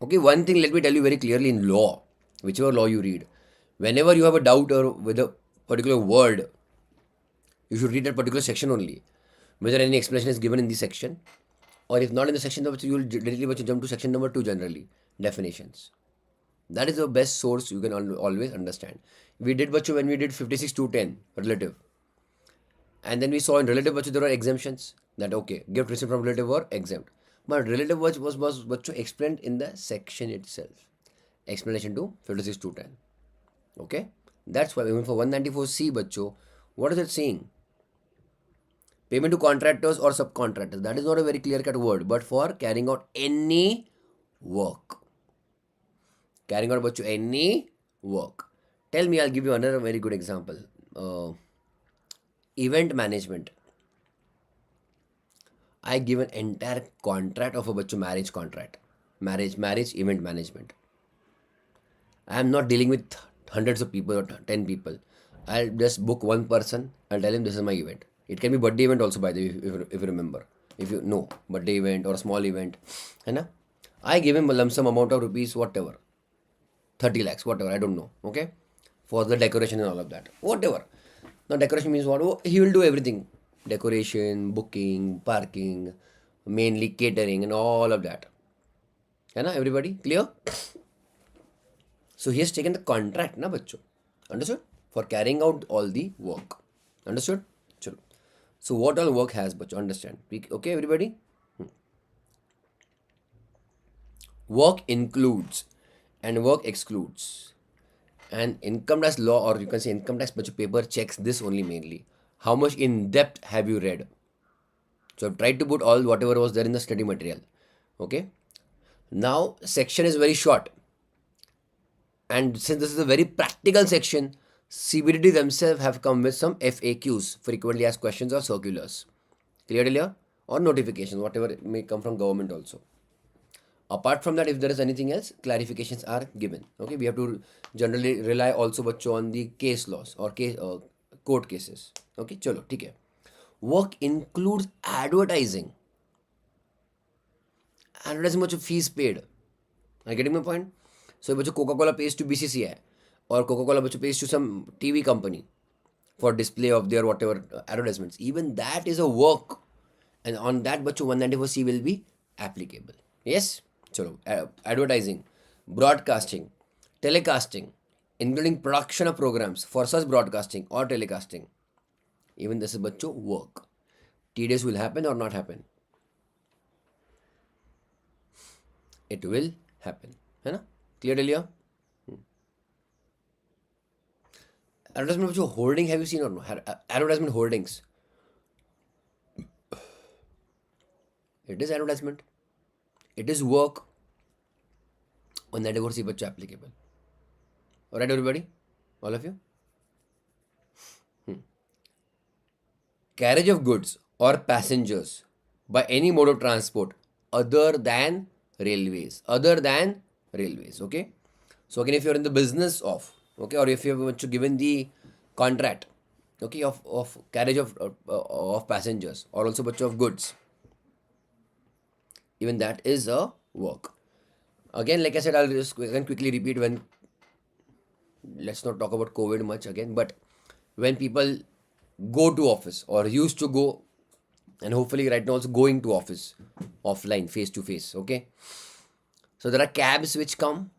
okay, one thing let me tell you very clearly in law, whichever law you read, whenever you have a doubt or with a particular word, you should read that particular section only. Whether any explanation is given in this section, or if not in the section, you will directly jump to section number 2 generally, definitions. That is the best source you can always understand. We did bacho when we did 56 to 10 relative. And then we saw in relative bacho there are exemptions that okay, gift received from relative or exempt. But relative was बच्चों explained in the section itself. Explanation to 56 to 10. Okay, that's why even for 194C बच्चों, what is it saying? Payment to contractors or subcontractors. That is not a very clear cut word, but for carrying out any work. Carrying out बच्चों any work. Tell me, I'll give you another very good example. Event management. I give an entire contract of a बच्चों marriage contract. Marriage event management. I am not dealing with hundreds of people or 10 people. I'll just book one person. I'll tell him this is my event. It can be birthday event also, by the way, if you remember. If you know, birthday event or small event. है ना? I give him a lump sum amount of rupees, whatever. 30 lakhs, whatever, I don't know. Okay? For the decoration and all of that. Whatever. Now, decoration means what? Oh, he will do everything. Decoration, booking, parking, mainly catering and all of that. है ना? Everybody? Clear? So he has taken the contract, na bachcho. Understood? For carrying out all the work. Understood? Chalo. So what all work has bachcho? Understand? Okay, everybody? Work includes and work excludes. And income tax law, or you can say income tax bachcho paper, checks this only mainly. How much in depth have you read? So I've tried to put all whatever was there in the study material. Okay. Now section is very short. And since this is a very practical section, CBDT themselves have come with some FAQs, frequently asked questions or circulars. Clear? Or notifications, whatever it may come from government also. Apart from that, if there is anything else, clarifications are given. Okay, we have to generally rely also बच्चों on the case laws or court cases. Okay, चलो ठीक है. Work includes advertising. Advertising much fees paid. Are you getting my point? So बच्चों Coca-Cola pays to BCCI or Coca-Cola बच्चों pays to some TV company for display of their whatever advertisements. Even that is a work, and on that बच्चों 194C will be applicable. Yes, चलो advertising, broadcasting, telecasting, including production of programs for such broadcasting or telecasting. Even this is बच्चों work. TDS will happen or not happen? It will happen. है ना? Clear earlier? Advertisement बच्चों hoarding, have you seen or no? Advertisement hoardings. It is advertisement. It is work. On that divorce बच्चों applicable. Alright, everybody? All of you? Carriage of goods or passengers by any mode of transport other than railways. Other than railways. Okay? So again, if you're in the business of, okay, or if you've given the contract, okay, of carriage of passengers or also bachcho of goods, even that is a work. Again, like I said, I'll just again quickly repeat when, let's not talk about COVID much again, but when people go to office or used to go, and hopefully right now also going to office offline, face to face, okay? So there are cabs which come,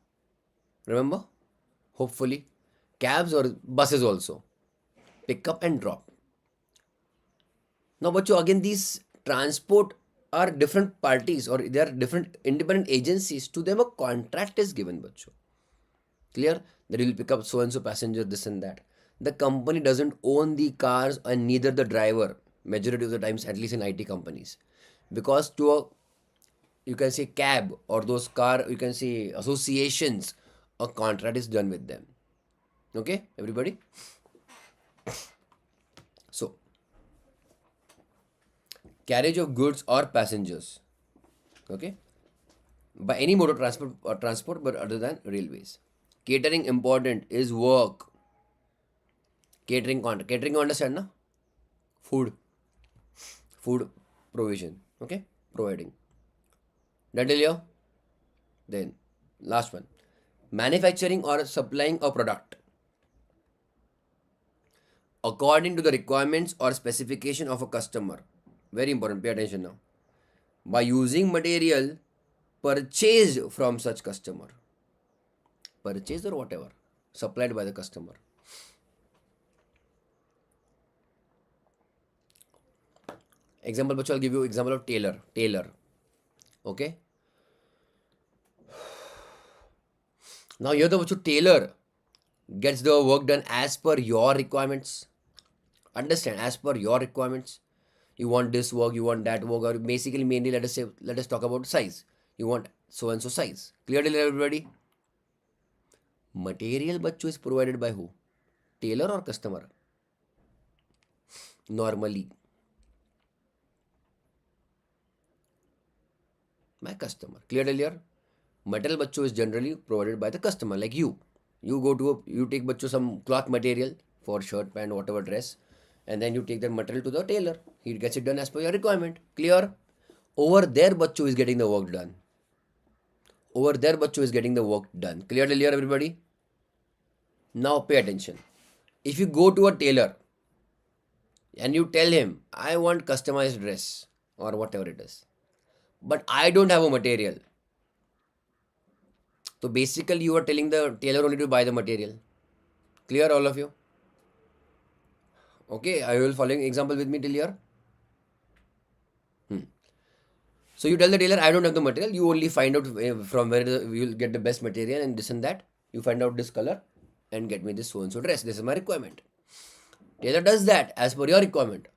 remember? Hopefully. Cabs or buses also. Pick up and drop. Now, bachcho, again, these transport are different parties or they are different independent agencies. To them, a contract is given, bachcho. Clear? That you will pick up so and so passenger, this and that. The company doesn't own the cars and neither the driver, majority of the times, at least in IT companies. Because to a, you can say cab or those car, you can say associations, a contract is done with them. Okay, everybody? So, carriage of goods or passengers, okay, by any mode of transport but other than railways. Catering important is work. Catering you understand na? Food provision, okay, providing. That clear? Then last one, manufacturing or supplying a product according to the requirements or specification of a customer. Very important, pay attention now. By using material purchased from such customer. Purchased or whatever, supplied by the customer. Example, but I'll give you example of tailor. Okay. Now here the tailor gets the work done as per your requirements. Understand, as per your requirements. You want this work, you want that work, or basically mainly let us talk about size. You want so and so size. Clearly everybody? Material bachcho is provided by who? Tailor or customer? Normally by customer. Clear earlier? Material bachcho is generally provided by the customer, like you. You take bachcho some cloth material for shirt, pant, whatever dress, and then you take that material to the tailor. He gets it done as per your requirement. Clear? Over there, bachcho is getting the work done. Over there, bachcho is getting the work done. Clear earlier, everybody? Now pay attention. If you go to a tailor and you tell him, I want customized dress or whatever it is, but I don't have a material. So basically, you are telling the tailor only to buy the material. Clear, all of you? Okay, I will following example with me till here. So you tell the tailor, I don't have the material. You only find out from where you will get the best material and this and that. You find out this color and get me this so and so dress. This is my requirement. Tailor does that as per your requirement.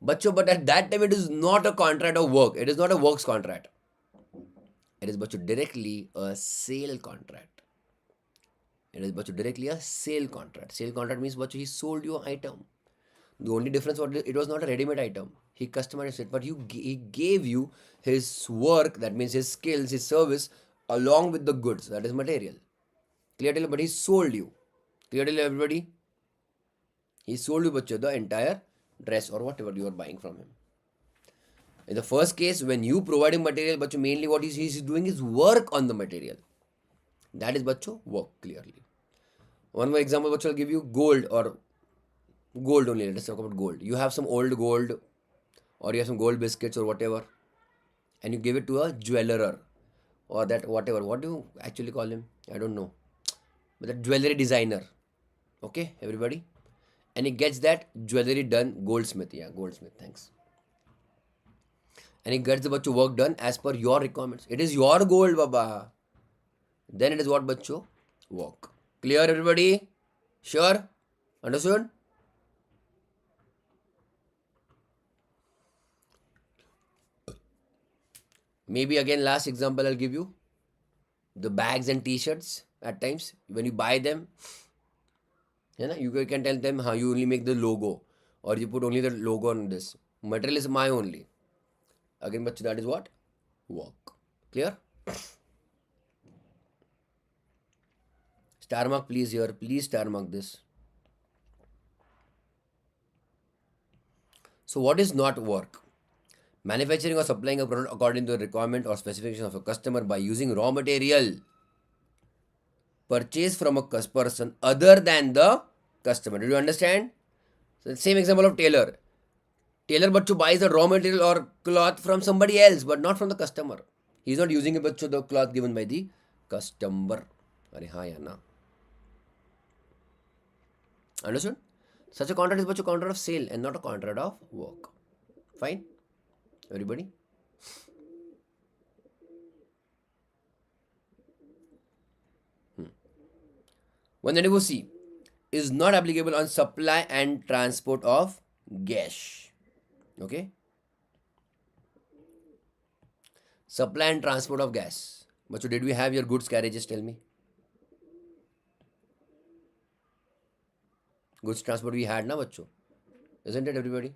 But at that time, it is not a contract of work. It is not a works contract. It is directly a sale contract. It is directly a sale contract. Sale contract means he sold you an item. The only difference was it was not a ready-made item. He customized it, but he gave you his work. That means his skills, his service, along with the goods. That is material. Clearly, but he sold you. Clearly, everybody. He sold you, the entire dress or whatever you are buying from him. In the first case, when you provide him material, mainly what he's doing is work on the material. That is work clearly. One more example, I'll give you gold or gold only. Let's talk about gold. You have some old gold or you have some gold biscuits or whatever, and you give it to a jeweler or that whatever. What do you actually call him? I don't know. But the jewelry designer. Okay, everybody? And he gets that jewelry done, goldsmith. Yeah, goldsmith. Thanks. And he gets the work done as per your requirements. It is your gold, Baba. Then it is what bacho? Work. Clear, everybody? Sure? Understood? Maybe again, last example I'll give you. The bags and t-shirts at times. When you buy them, you can tell them how you only make the logo or you put only the logo on this. Material is my only. Again, but that is what? Work. Clear? Star mark please here. Please star mark this. So what is not work? Manufacturing or supplying a product according to the requirement or specification of a customer by using raw material purchased from a person other than the customer. Did you understand? So the same example of tailor. Tailor buys the raw material or cloth from somebody else, but not from the customer. He is not using the cloth given by the customer. Understood? Such a contract is a contract of sale and not a contract of work. Fine? Everybody? One C is not applicable on supply and transport of gas. Okay? Supply and transport of gas. Bacho, did we have your goods carriages? Tell me. Goods transport we had na bacho. Isn't it, everybody?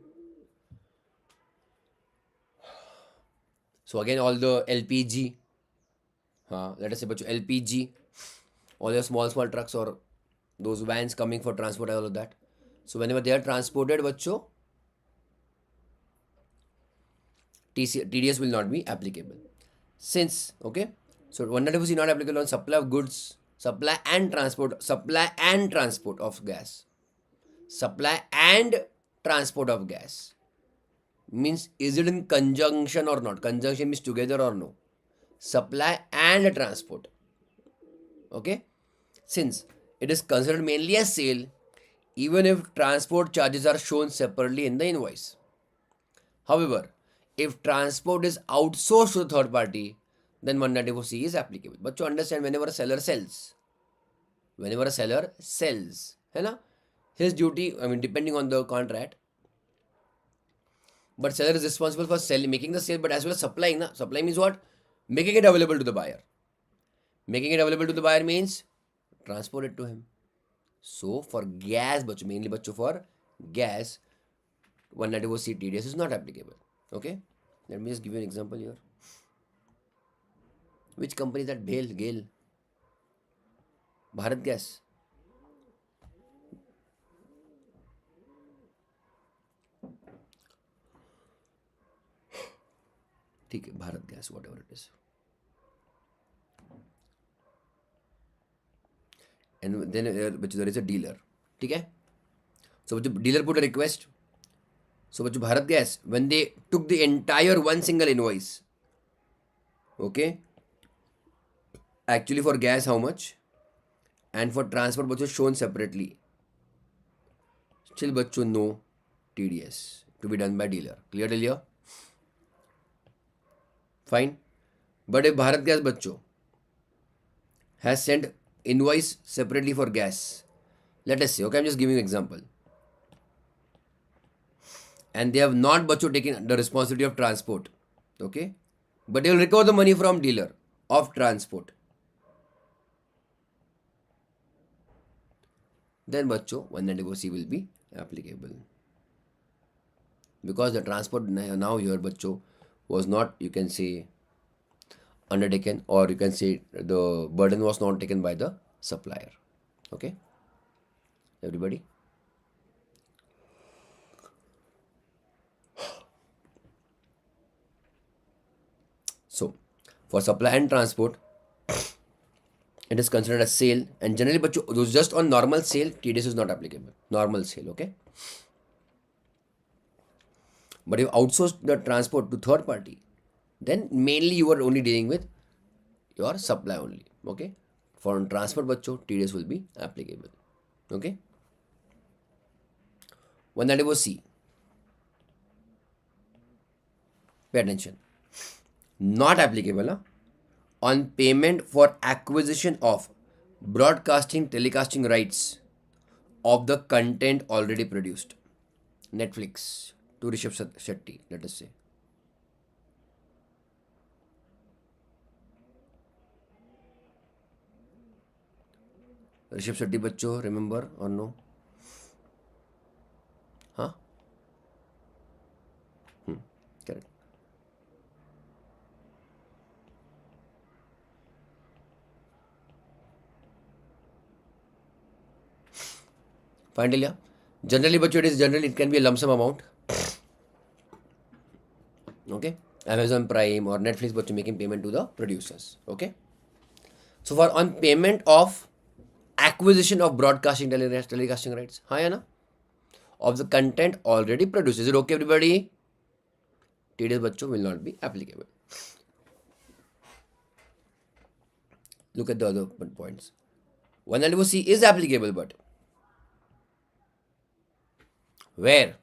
So again, all the LPG. Let us say bacho, LPG. All your small trucks or those vans coming for transport, all of that. So whenever they are transported, bacho, TDS will not be applicable. Since, okay, so 194C not applicable on supply of goods, supply and transport of gas. Supply and transport of gas. Means, is it in conjunction or not? Conjunction means together or no? Supply and transport. Okay? Since it is considered mainly a sale, even if transport charges are shown separately in the invoice. However, if transport is outsourced to the third party, then 194C is applicable. But to understand, whenever a seller sells, है ना, his duty, I mean, depending on the contract, but seller is responsible for selling, making the sale, but as well as supplying. Na? Supply means what? Making it available to the buyer. Making it available to the buyer means transport it to him. So for gas, mainly for gas, 194C TDS is not applicable. Okay, let me just give you an example here. Which company is that? Gale, Bharat Gas. ठीक है, Bharat Gas, whatever it is. And then there is a dealer. ठीक है. So the dealer put a request. So Bharat Gas, when they took the entire one single invoice, okay, actually for gas how much, and for transport bachcho shown separately, still bachcho no TDS to be done by dealer. Clear till here? Fine. But if Bharat Gas bachcho has sent invoice separately for gas, let us say, okay, I'm just giving you an example, and they have not bachcho taken the responsibility of transport, okay, but they will recover the money from dealer of transport, then bachcho 194C will be applicable, because the transport now here bachcho was not, you can say, undertaken, or you can say the burden was not taken by the supplier. Okay, everybody? So for supply and transport, it is considered a sale, and generally but just on normal sale TDS is not applicable. Normal sale, okay? But if you outsource the transport to third party, then mainly you are only dealing with your supply only, okay? For transport bachcho TDS will be applicable, okay? 194C, pay attention, not applicable on payment for acquisition of broadcasting telecasting rights of the content already produced. Netflix to Rishabh Shetty, let us say. Rishabh Shetty bachcho, remember or no? Huh? Correct. Fine till, yeah. Generally bachcho, it can be a lump sum amount. Okay, Amazon Prime or Netflix bachcho making payment to the producers. Okay, so for on payment of acquisition of broadcasting telecasting rights, हाँ या ना, of the content already produced. Is it okay, everybody? TDS bachcho will not be applicable. Look at the other points. 194C is applicable, but where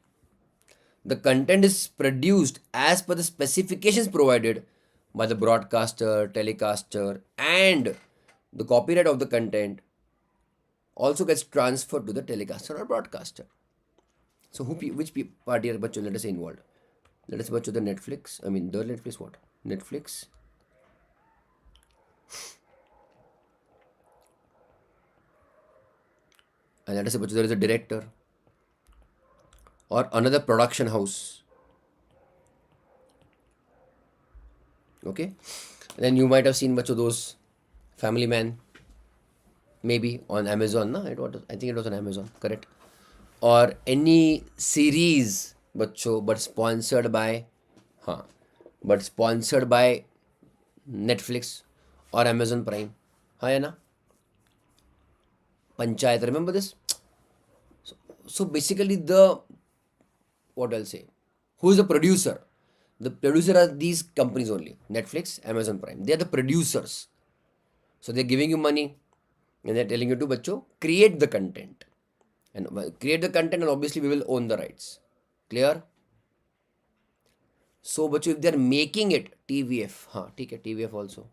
the content is produced as per the specifications provided by the broadcaster, telecaster, and the copyright of the content also gets transferred to the telecaster or broadcaster. So which party are let us say involved? Let us say the Netflix. I mean the Netflix what? Netflix. And let us say there is a director or another production house. Okay, and then you might have seen those Family Man, maybe on Amazon. No, I think it was on Amazon, correct? Or any series, but sponsored by, but sponsored by Netflix or Amazon Prime. हाँ या ना? Panchayat, remember this? So basically what I'll say, who is the producer? The producer are these companies only, Netflix, Amazon Prime. They are the producers. So they're giving you money and they're telling you to bachcho, create the content. And obviously we will own the rights. Clear? So बच्चों if they are making it TVF, हाँ ठीक है TVF also.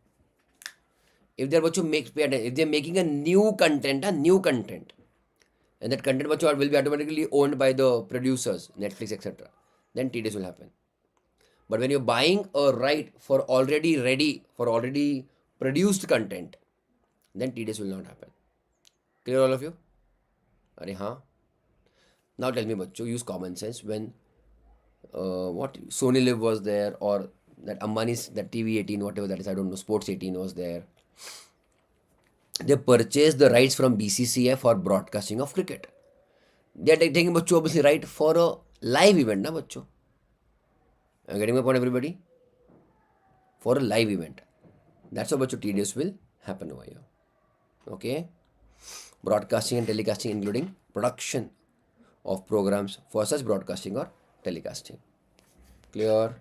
If they are बच्चों if they are making a new content, and that content बच्चों will be automatically owned by the producers, Netflix etc. Then TDS will happen. But when you're buying a right for already ready, for already produced content, then TDS will not happen. Clear all of you? अरे हाँ. Now tell me बच्चों, use common sense when what Sony Live was there, or that Ambani's that TV18 whatever that is, I don't know, Sports 18 was there. They purchased the rights from BCCI for broadcasting of cricket. They are taking बच्चों obviously right for a live event ना बच्चों. Am I getting my point everybody? For a live event. That's how बच्चों TDS will happen over here. Okay. Broadcasting and telecasting including production of programs for such broadcasting or telecasting. Clear?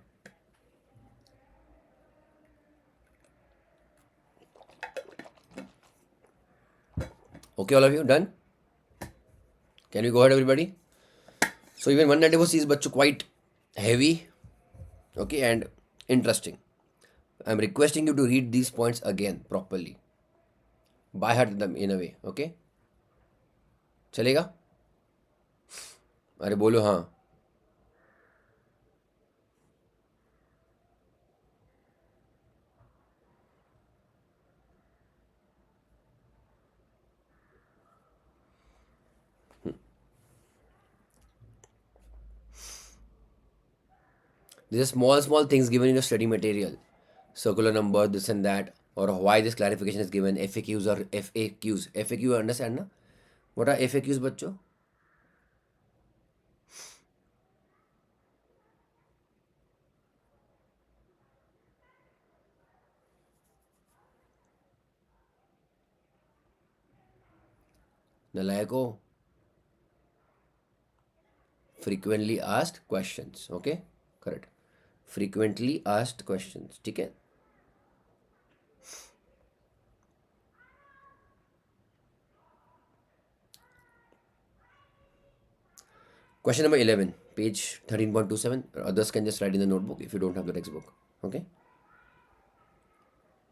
Okay, all of you done? Can we go ahead, everybody? So even 194 is bachcho quite heavy, okay, and interesting. I'm requesting you to read these points again properly, by heart them in a way, okay? चलेगा? अरे बोलो हाँ. These are small things given in your study material. Circular number, this and that, or why this clarification is given, FAQs or FAQs. FAQ, you understand, na? What are FAQs, बच्चों? नलायको. Frequently asked questions, okay? Correct. Frequently asked questions, ठीक है? Question number 11, page 13.27. Others can just write in the notebook if you don't have the textbook. Okay?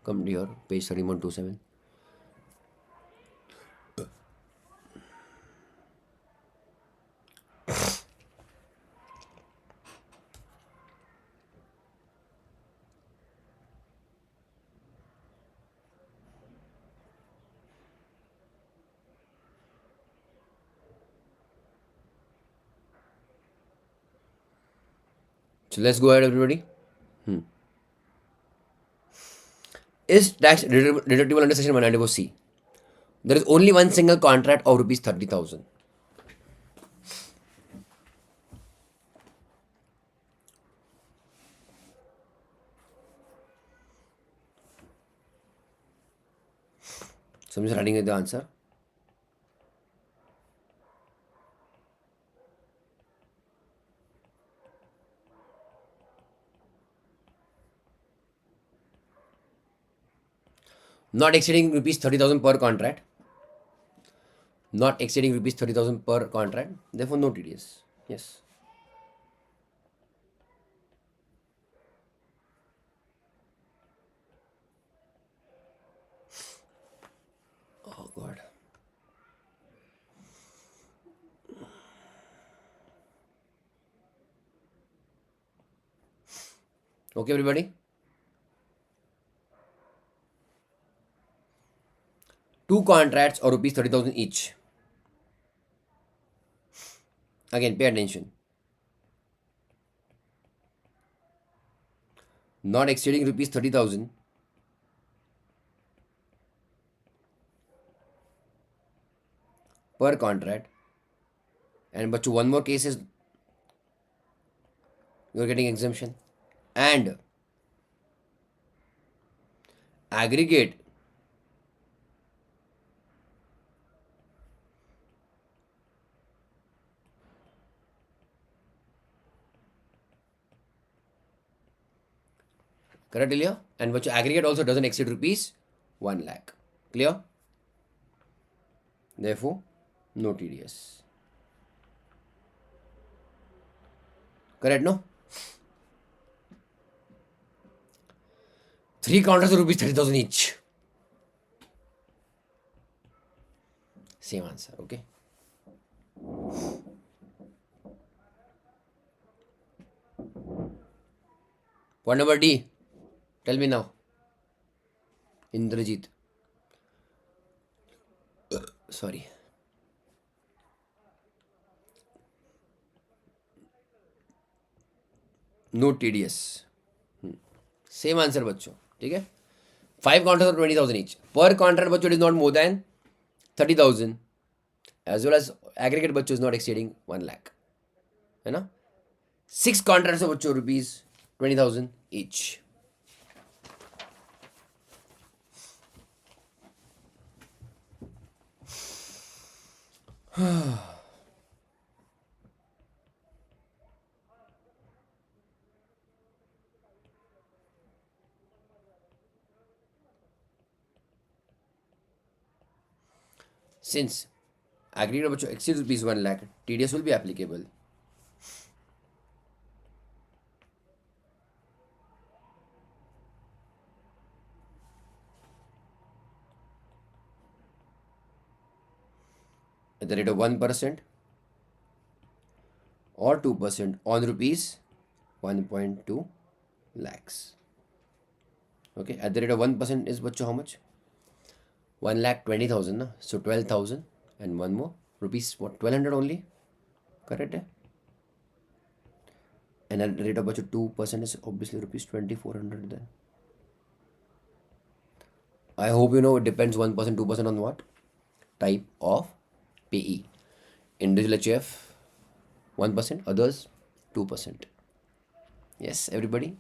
Come here, page 13.27. So let's go ahead, everybody. Is tax deductible under section 194C? There is only one single contract of rupees 30,000. So I'm just writing the answer. Not exceeding rupees 30,000 per contract. Not exceeding rupees 30,000 per contract. Therefore, no TDS. Yes. Oh God. Okay, everybody. Two contracts or rupees 30,000 each. Again, pay attention. Not exceeding rupees 30,000 per contract. And but to one more case is you're getting exemption. And aggregate correct, clear? And but aggregate also doesn't exceed rupees 1 lakh. Clear? Therefore, no TDS. Correct, no? 3 contracts of rupees 30,000 each. Same answer. Okay. Point number D. Tell me now. Indrajit. Sorry. No TDS. Same answer बच्चों. ठीक है. 5 contracts of 20,000 each. Per contract बच्चों it is not more than 30,000. As well as aggregate बच्चों is not exceeding 1 lakh. है ना. 6 contracts of बच्चों rupees 20,000 each. Since aggregate बच्चों exceeds rupees 1 lakh, TDS will be applicable. At the rate of 1% or 2% on rupees 1.2 lakhs. Okay, at the rate of 1% is bachcho how much? 1,20,000 na? So 12,000 and one more rupees, what, 1,200 only? Correct? Eh? And at the rate of bachcho 2% is obviously rupees 2,400 then. I hope you know it depends 1%, 2% on what? Type of PE. Individual HF 1%, others 2%. Yes, everybody?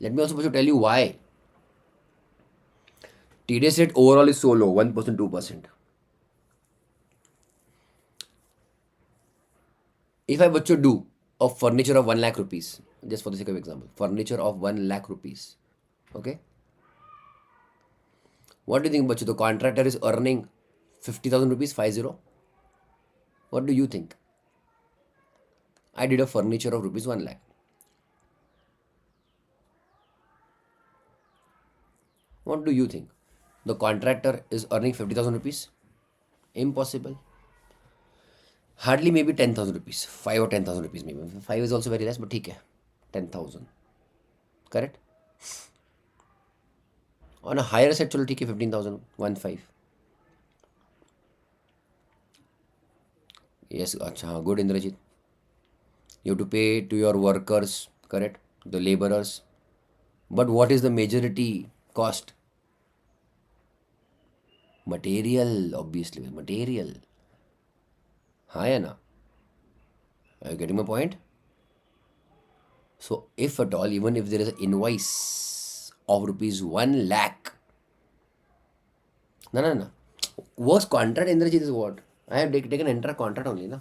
Let me also tell you why TDS rate overall is so low, 1%, 2%. If I were to do a furniture of 1 lakh rupees, just for the sake of example, furniture of 1 lakh rupees, okay? What do you think, Bachu? The contractor is earning 50,000 rupees, 50. What do you think? I did a furniture of rupees 1 lakh. What do you think? The contractor is earning 50,000 rupees? Impossible. Hardly maybe 10,000 rupees. 5 or 10,000 rupees maybe. 5 is also very less, but okay. 10,000. Correct? On a higher side, chalo ठीक है 15,000, 1.5. Yes, अच्छा, good Indrajit. You have to pay to your workers, correct? The laborers. But what is the majority cost? Material, obviously. Material. हाँ या ना? Are you getting my point? So if at all, even if there is an invoice of rupees 1 lakh, no. Works contract Indrajit is what? I have taken entire contract only, na.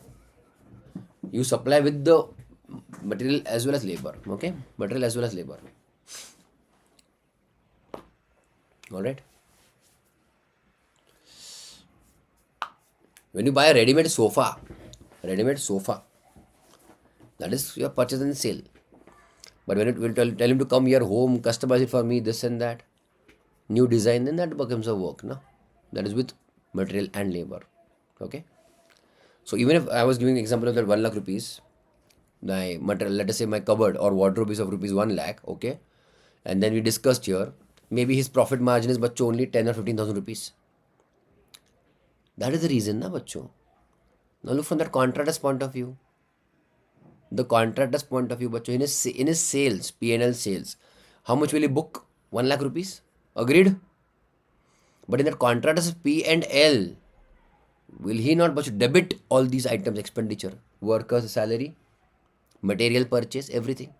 You supply with the material as well as labor, okay? Material as well as labor. All right. When you buy a ready-made sofa, that is your purchase and sale. But when it will tell him to come here home, customize it for me, this and that, new design, then that becomes a work, no? That is with material and labor, okay? So even if I was giving an example of that 1 lakh rupees, my material, let us say my cupboard or wardrobe is of rupees 1 lakh, okay? And then we discussed here, maybe his profit margin is bacho only 10 or 15,000 rupees. That is the reason, na bacho. Now look from that contractor's point of view. The contractor's point of view, bacho, in his sales, P&L sales, how much will he book? 1 lakh rupees? Agreed? But in that contractor's P&L, will he not bacho debit all these items, expenditure, workers' salary, material purchase, everything?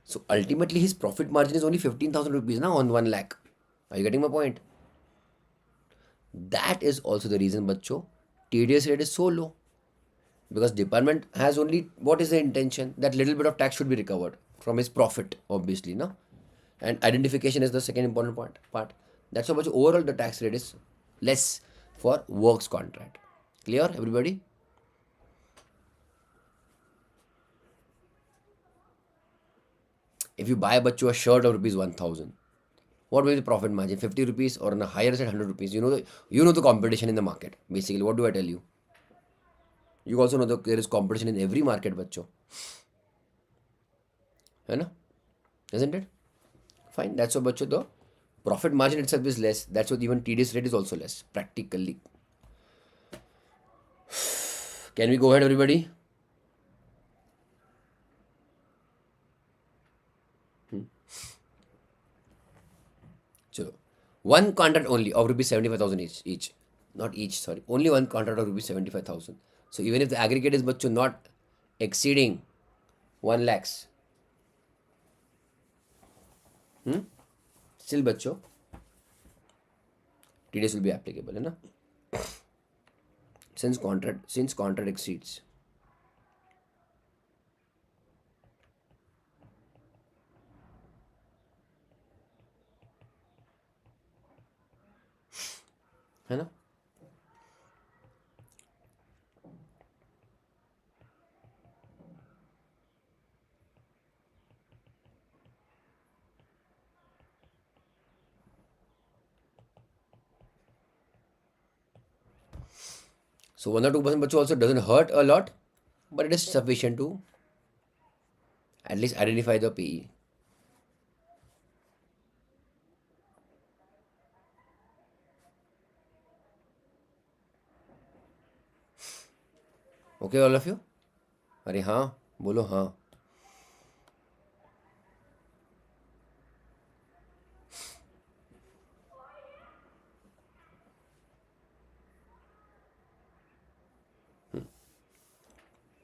So ultimately his profit margin is only 15,000 rupees now on 1 lakh. Are you getting my point? That is also the reason, bacho, TDS rate is so low. Because department has only, what is the intention? That little bit of tax should be recovered from his profit, obviously, no? And identification is the second important part. That's how much overall the tax rate is less for works contract. Clear, everybody? If you buy बच्चों a shirt of rupees 1000, what will be the profit margin? 50 rupees or on a higher side 100 rupees. You know the competition in the market. Basically, what do I tell you? You also know that there is competition in every market, बच्चों. है ना? Isn't it? Fine. That's why बच्चों the profit margin itself is less. That's why even TDS rate is also less practically. Can we go ahead, everybody? So, one contract only of rupees 75,000 each. Not each, sorry. Only one contract of rupees 75,000. So, even if the aggregate is bachcho not exceeding 1 lakhs, still bachcho, TDS will be applicable, है ना? Since contract exceeds. है ना? So 1 or 2% bachcho also doesn't hurt a lot, but it is sufficient to at least identify the PE. Okay, all of you? अरे हाँ बोलो हाँ.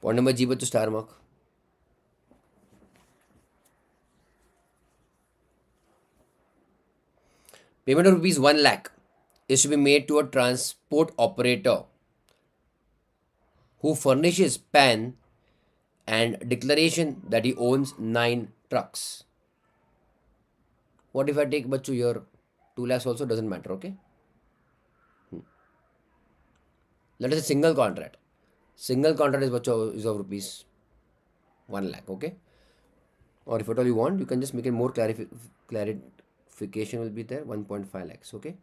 Point number G बच्चों star mark. Payment of rupees 1 lakh is to be made to a transport operator who furnishes PAN and declaration that he owns 9 trucks. What if I take bachcho here 2 lakhs also doesn't matter, okay? Let us say single contract. Single contract is bachcho is of rupees 1 lakh, okay? Or if at all you want, you can just make it more clarification will be there 1.5 lakhs, okay?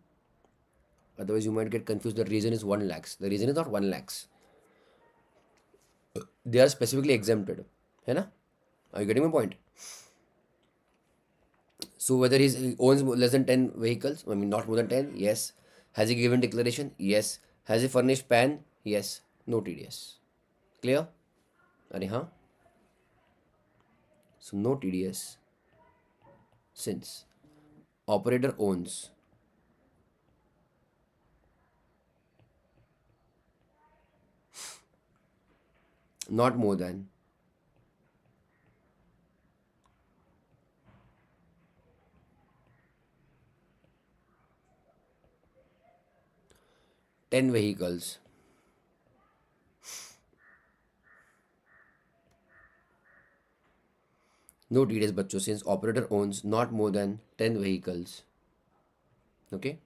Otherwise you might get confused. The reason is 1 lakhs. The reason is not 1 lakhs. They are specifically exempted. है ना? Are you getting my point? So whether he owns less than 10 vehicles, I mean not more than 10, yes. Has he given declaration? Yes. Has he furnished PAN? Yes. No TDS. Clear? Are huh? So no TDS since operator owns not more than 10 vehicles. No TDS बच्चों since operator owns not more than 10 vehicles. Okay?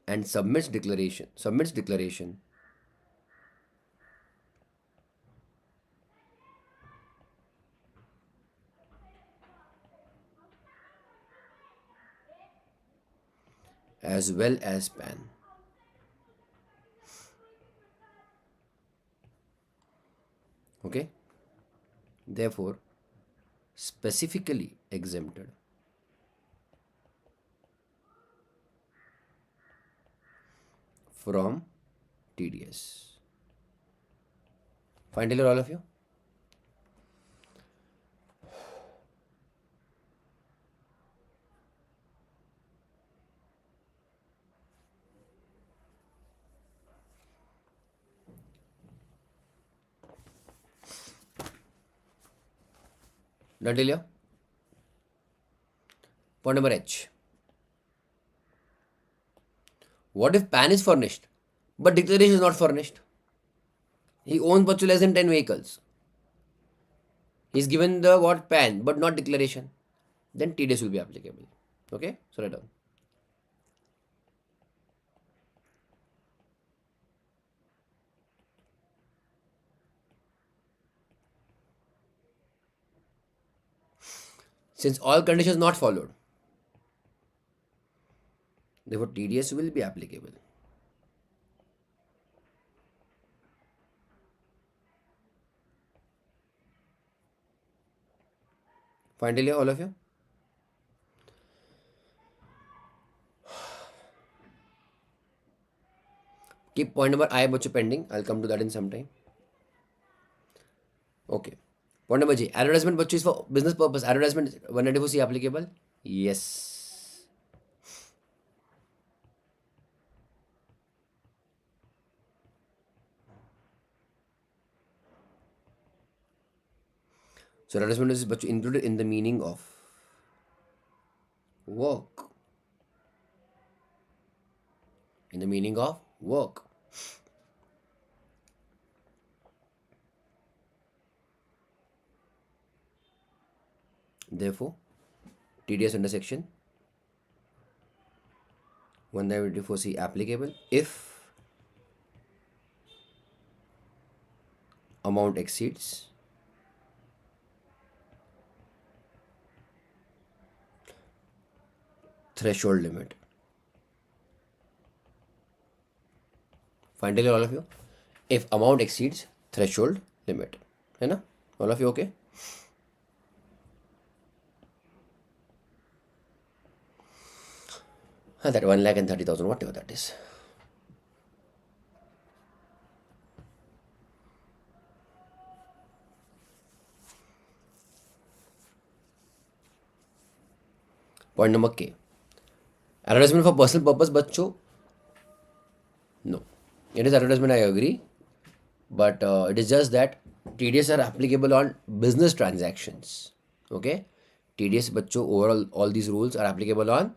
And submits declaration as well as PAN. Okay? Therefore, specifically exempted from TDS. Fine till all of you? Done till here? Point number H. What if PAN is furnished, but declaration is not furnished? He owns but less than 10 vehicles. He's given the what PAN, but not declaration. Then TDS will be applicable. Okay? So write down. Since all conditions not followed, therefore TDS will be applicable. Finally, all of you. Keep point number I bachcho pending. I'll come to that in some time. Okay. Point number G. Advertisement bachcho is for business purpose. Advertisement 194C applicable? Yes. So advertisement is bachcho included in the meaning of work. In the meaning of work. Therefore, TDS under section 194C applicable if amount exceeds threshold limit. Finally, all of you, if amount exceeds threshold limit, है ना? All of you okay? That 1,30,000, whatever that is. Point number K. Advertisement for personal purpose, bachcho? No. It is advertisement, I agree. But it is just that TDS are applicable on business transactions. Okay? TDS, bachcho, overall, all these rules are applicable on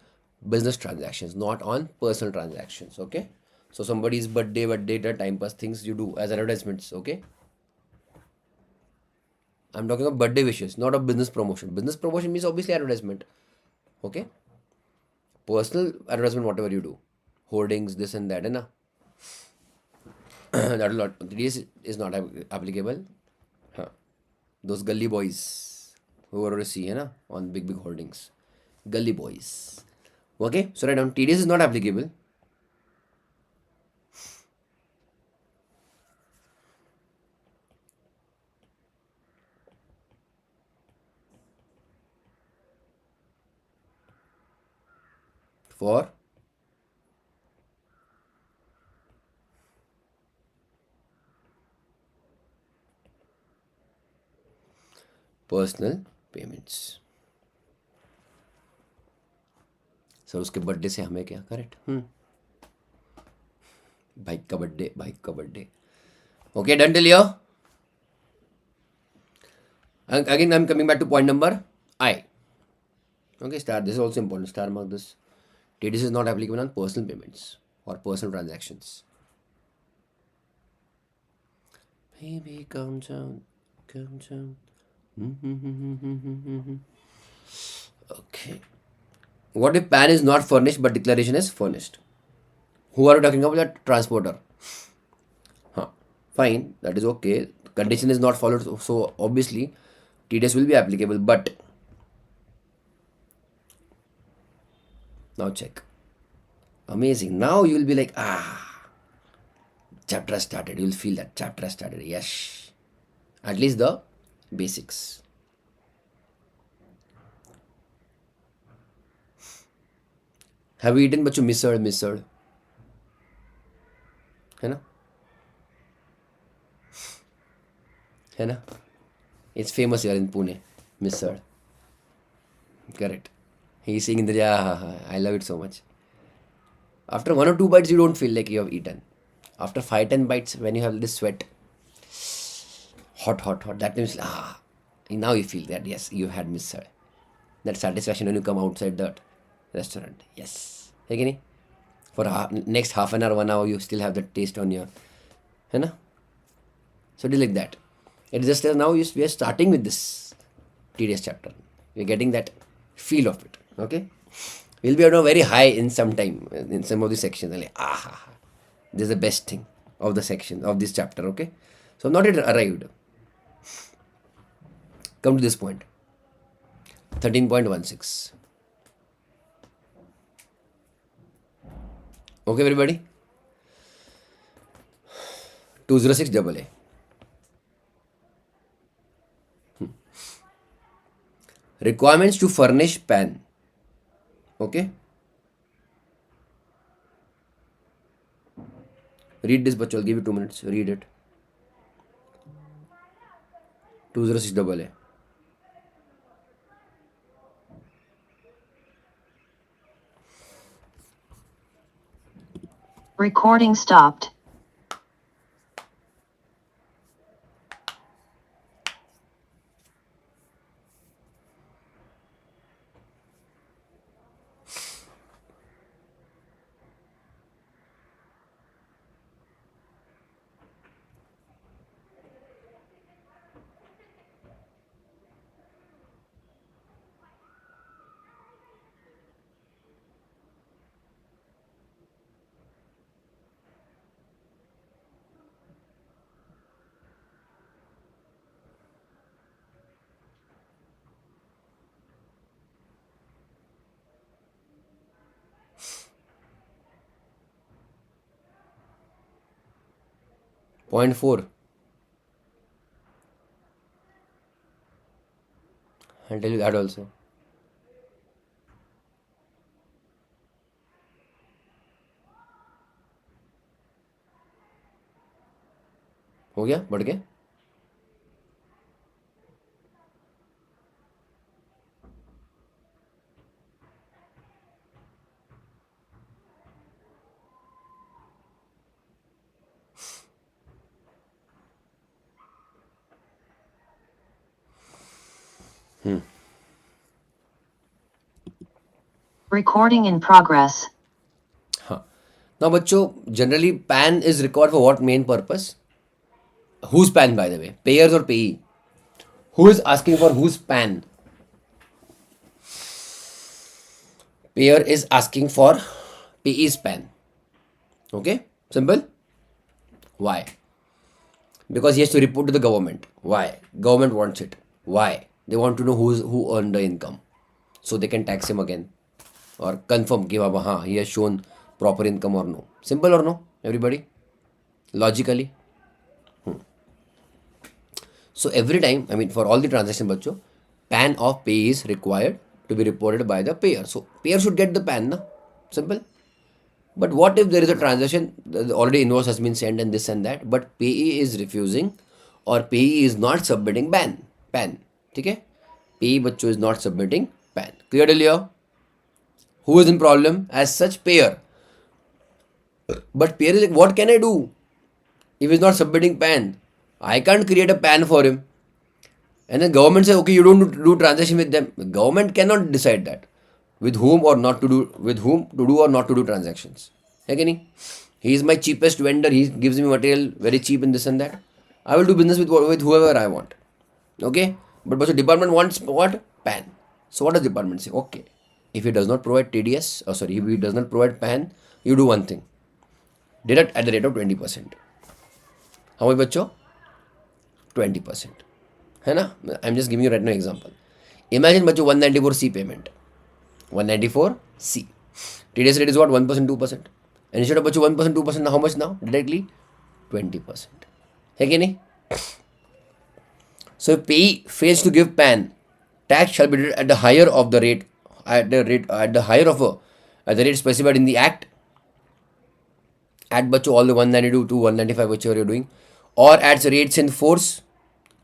business transactions, not on personal transactions. Okay? So somebody's birthday, time pass things you do as advertisements. Okay? I'm talking of birthday wishes, not of business promotion. Business promotion means obviously advertisement. Okay? Personal advertisement, whatever you do, hoardings, this and that, है ना? That a lot. TDS is not applicable. Huh. Those gully boys who already see, है ना, on big holdings. Gully boys. Okay? So write down TDS is not applicable for personal payments. Sir उसके birthday से हमें क्या? Correct. Bike का birthday. Okay, done till here. Again, I'm coming back to point number I. Okay, star. This is also important. Star mark this. TDS is not applicable on personal payments or personal transactions. Baby, calm down. Okay. What if PAN is not furnished but declaration is furnished? Who are you talking about? The transporter. Huh. Fine, that is okay. Condition is not followed, so obviously TDS will be applicable. But now check. Amazing. Now you will be like, chapter started. You will feel that chapter started. Yes. At least the basics. Have you eaten बच्चों मिसळ? है ना? है ना? It's famous here in Pune. Misal. Correct. He's saying in the I love it so much. After 1 or 2 bites, you don't feel like you have eaten. After 5-10 bites, when you have this sweat, hot, that means now you feel that yes, you had misal. That satisfaction when you come outside that restaurant. Yes. Okay? For next half an hour, 1 hour, you still have that taste on your, है ना? So it is like that. It is just now we are starting with this TDS chapter. We are getting that feel of it. Okay? We'll be on a very high in some time in some of the sections. Like, this is the best thing of the section of this chapter. Okay? So I'm not yet arrived. Come to this point. 13.16. Okay, everybody. 206 double A. Requirements to furnish PAN. Okay. Read this, but I'll give you 2 minutes. Read it. 206 double A. Recording stopped. Point 4. I'll tell you that also. हो गया बढ़ के. Recording in progress. हाँ. Now बच्चों, generally PAN is required for what main purpose? Whose PAN, by the way? Payers or payee? Who is asking for whose PAN? Payer is asking for payee's PAN. Okay? Simple? Why? Because he has to report to the government. Why? Government wants it. Why? They want to know who earned the income, so they can tax him again or confirm कि बाबा हाँ he has shown proper income or no. Simple or no? Everybody? Logically? So every time, I mean for all the transaction बच्चों, PAN of payee is required to be reported by the payer. So payer should get the PAN, na? Simple. But what if there is a transaction, already invoice has been sent and this and that, but payee is refusing or payee is not submitting PAN. ठीक है? Payee बच्चों is not submitting PAN. Clear till here? Who is in problem? As such, payer. But payer is like, what can I do if he's not submitting PAN? I can't create a PAN for him. And then government says, okay, you don't do transaction with them. Government cannot decide that with whom or not to do, with whom to do or not to do transactions. Okay? He is my cheapest vendor. He gives me material very cheap in this and that. I will do business with whoever I want. Okay? But the department wants what? PAN. So what does department say? Okay. If he does not provide TDS, if he does not provide PAN, you do one thing. Deduct at the rate of 20%. How much बच्चों? 20%. है ना? I'm just giving you right now example. Imagine बच्चों 194C payment. 194C. TDS rate is what? 1%, 2%. And instead of बच्चों 1%, 2%, how much now? Directly 20%. है कि नहीं? So if payee fails to give PAN, tax shall be deducted at the higher of the rate, at the rate specified in the act. At बच्चों all the 192 to 195 whichever you're doing, or at rates in force.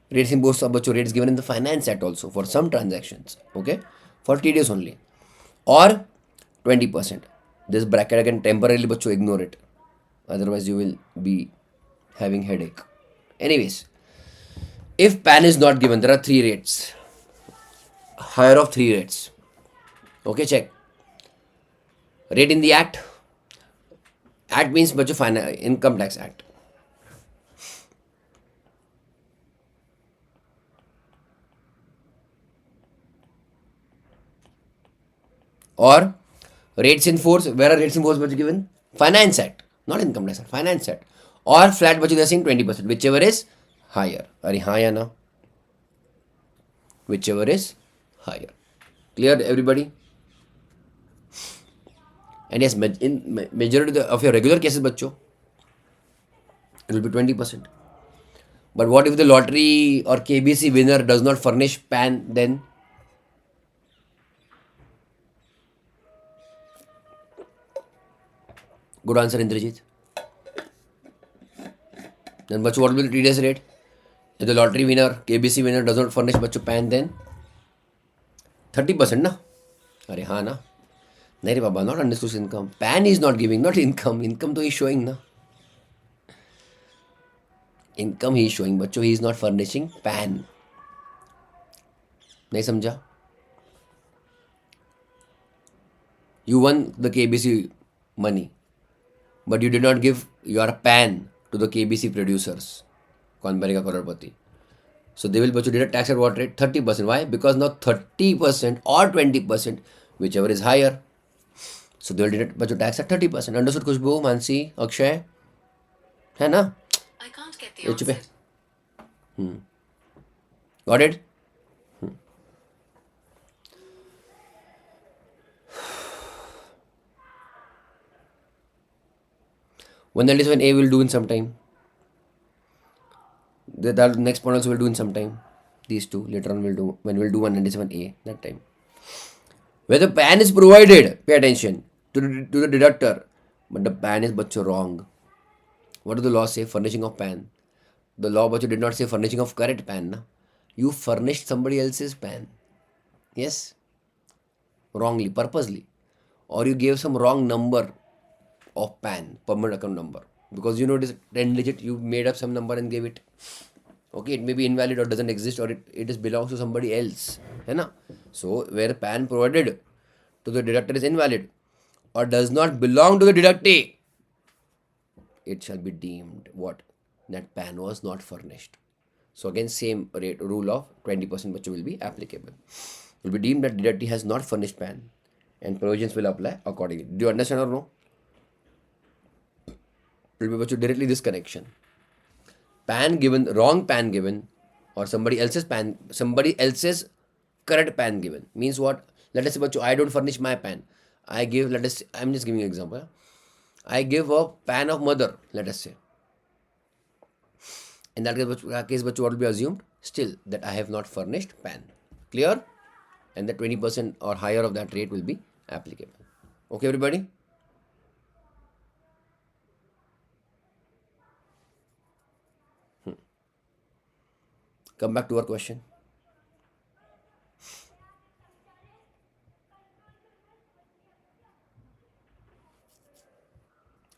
Rates in force of बच्चों rates given in the finance act also for some transactions. Okay, for TDS only, or 20%. This bracket again temporarily बच्चों ignore it, otherwise you will be having headache. Anyways, if PAN is not given, there are 3 rates. Higher of 3 rates. Okay, check. Rate in the act. Act means बच्चों income tax act. Or rates in force. Where are rates in force बच्चों given? Finance act, not income tax act. Finance act. Or flat बच्चों they are saying 20%. Whichever is higher. अरे हाँ या ना? Whichever is higher. Clear everybody? And yes, in majority of your regular cases, bachcho, it will be 20%. But what if the lottery or KBC winner does not furnish PAN then? Good answer, Indrajit. Then bachcho, what will be the TDS rate? If the lottery winner, KBC winner does not furnish bachcho PAN then? 30% na? Are हाँ ना? नहीं रे बाबा, not undisclosed income. PAN is not giving, not income. Income तो he is showing ना. Income he is showing, बच्चों he is not furnishing PAN. नहीं समझा? You won the KBC money, but you did not give your PAN to the KBC producers. कौन बनेगा करोड़पति? So they will bachcho deduct tax at what rate? 30%. Why? Because now 30% or 20%, whichever is higher. So they will deduct bachcho tax at 30%. Understood, Kushbu, Mansi, Akshay? है ना? I can't get the ये चुप है. answer. Got it? One that is when A will do in some time. That next point also will do in some time. These two later on will do when we'll do 197A that time. Where the PAN is provided, pay attention to the deductor, but the PAN is bachcho wrong. What do the law say? Furnishing of PAN. The law bachcho did not say furnishing of correct PAN. Na? You furnished somebody else's PAN. Yes, wrongly, purposely, or you gave some wrong number of PAN, permanent account number, because you know it is 10 digit, you made up some number and gave it. Okay, it may be invalid or doesn't exist, or it is belongs to somebody else. है ना? So where PAN provided to the deductor is invalid or does not belong to the deductee, it shall be deemed what? That PAN was not furnished. So again, same rate rule of 20% bachcho will be applicable. It will be deemed that deductee has not furnished PAN, and provisions will apply accordingly. Do you understand or no? It will be bachcho directly this connection. PAN given, wrong PAN given, or somebody else's correct PAN given means what? Let us say, bachcho, I don't furnish my PAN. I give, let us say, I'm just giving an example. Yeah? I give a PAN of mother, let us say. In that case, bachcho, what will be assumed? Still, that I have not furnished PAN. Clear? And the 20% or higher of that rate will be applicable. Okay, everybody? Come back to our question.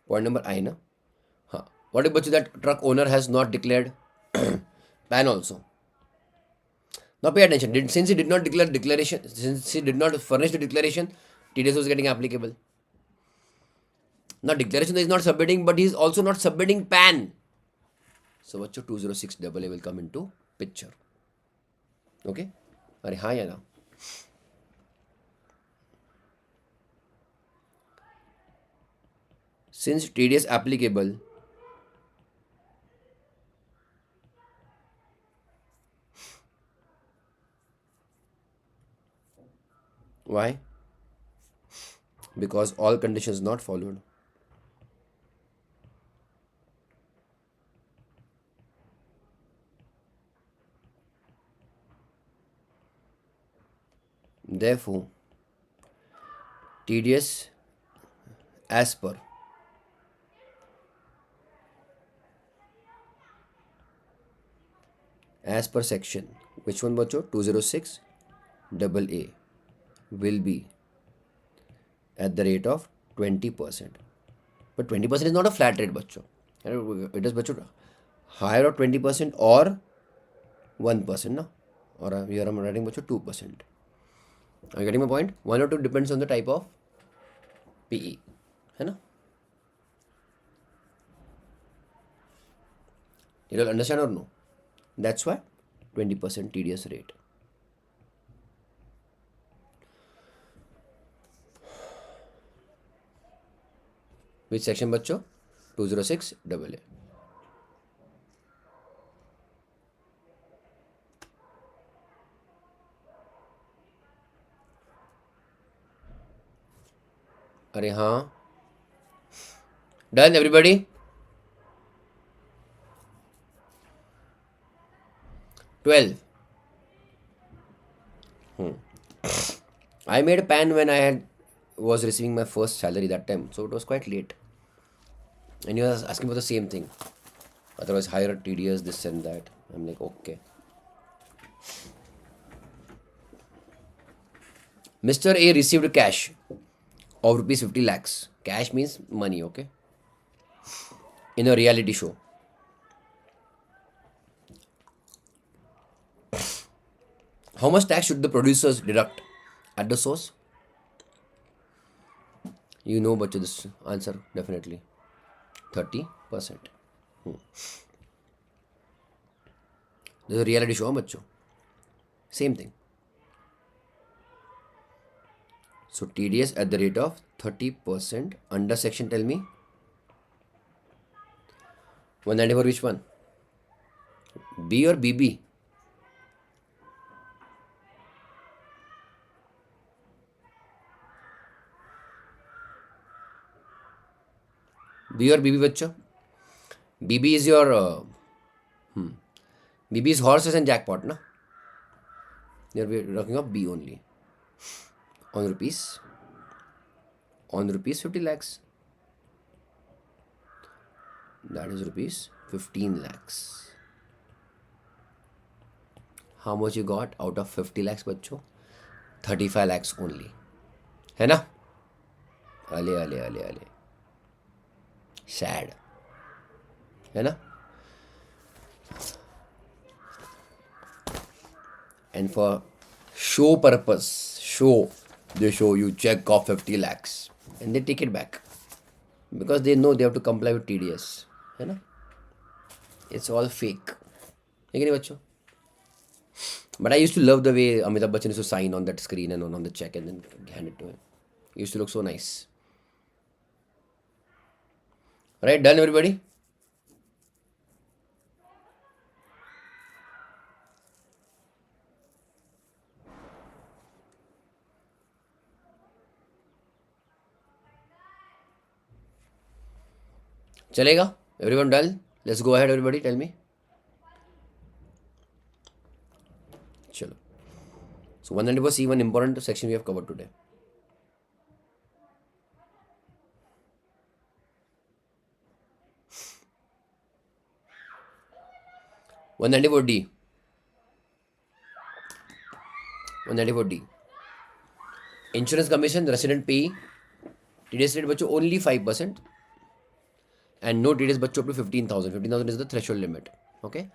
Point number I, na? Huh. What if bachcho, that truck owner has not declared PAN also? Now pay attention. Since he did not declare declaration, since he did not furnish the declaration, TDS was getting applicable. Now declaration is not submitting, but he is also not submitting PAN. So bachcho, 206 AA will come into picture. Okay? Are हाँ या ना? Since TDS applicable, why? Because all conditions not followed. Therefore, TDS as per section, which one bachcho? 206 AA will be at the rate of 20%. But 20% is not a flat rate, bachcho. It is bachcho higher of 20% or 1%, no? Or here I'm writing bachcho 2%. Are you getting my point? 1 or 2 depends on the type of PE. है ना? You will understand or no? That's why 20% TDS rate. Which section bachcho? 206 AA. अरे हाँ, done everybody. 12. I made a pan when I was receiving my first salary that time, so it was quite late. And he was asking for the same thing. Otherwise, higher TDS, this and that. I'm like, okay. Mr. A received cash of rupees 50 lakhs. Cash means money, okay? In a reality show. How much tax should the producers deduct at the source? You know, but this answer definitely 30%. This is a reality show, bachcho. Same thing. So TDS at the rate of 30% under section, tell me. 194 which one? B or BB? B or BB bachcho? BB is your BB is horses and jackpot, na? Here we are talking of B only. On rupees 50 lakhs. That is rupees 15 lakhs. How much you got out of 50 lakhs बच्चों? 35 lakhs only. है ना? अले अले अले अले. Sad. है ना? And for show purpose, they show you check off 50 lakhs and they take it back because they know they have to comply with TDS. है ना? It's all fake. है कि नहीं बच्चों? But I used to love the way Amitabh Bachchan used to sign on that screen and on the check and then hand it to him. It used to look so nice. Right, done everybody? चलेगा? Everyone done? Let's go ahead everybody, tell me. चलो. So 194C, one important section we have covered today. One 194D. 194D. Insurance commission, resident pay, TDS rate बच्चों only 5%. And no TDS बच्चों up to 15,000. 15,000 is the threshold limit. Okay.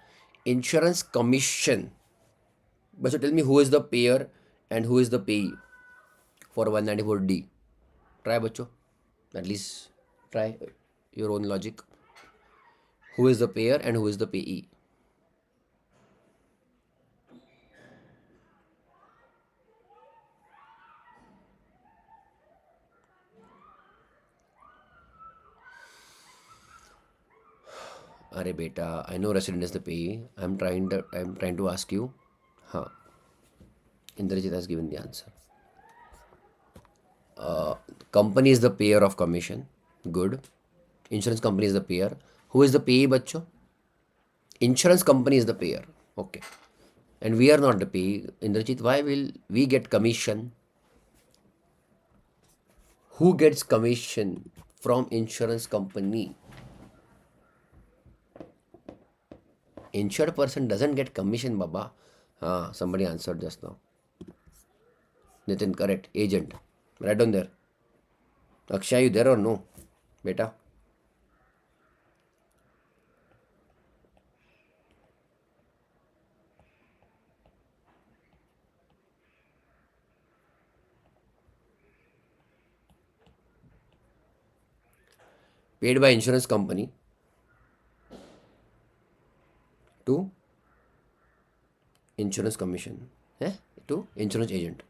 Insurance commission. Bachcho, tell me who is the payer and who is the payee for 194D. Try bachcho. At least try your own logic. Who is the payer and who is the payee? अरे बेटा, I know resident is the payee. I'm trying to ask you. हाँ. Indrajit has given the answer. Company is the payer of commission. Good. Insurance company is the payer. Who is the payee, bachcho? Insurance company is the payer. Okay. And we are not the payee. Indrajit, why will we get commission? Who gets commission from insurance company? Insured person doesn't get commission, Baba. Somebody answered just now. Nitin, correct. Agent. Right down there. Akshay, you there or no? Beta. Paid by insurance company to insurance commission. To insurance agent.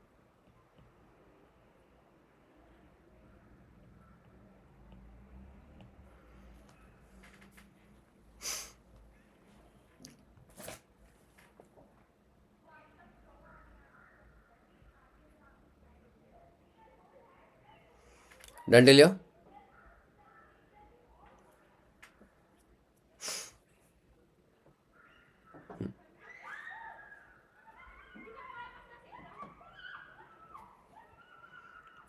Done till here?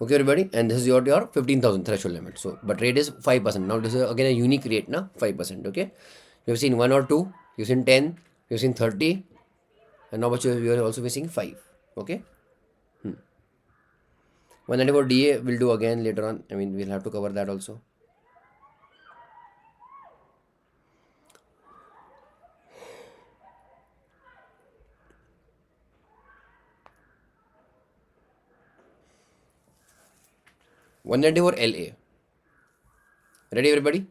Okay, everybody, and this is your 15,000 threshold limit. So, but rate is 5%. Now, this is again a unique rate, na 5%. Okay, you've seen 1 or 2, you've seen 10, you've seen 30, and now, but you are also facing 5. Okay, 194 DA will do again later on. I mean, we'll have to cover that also. One ninety four LA. Ready, everybody?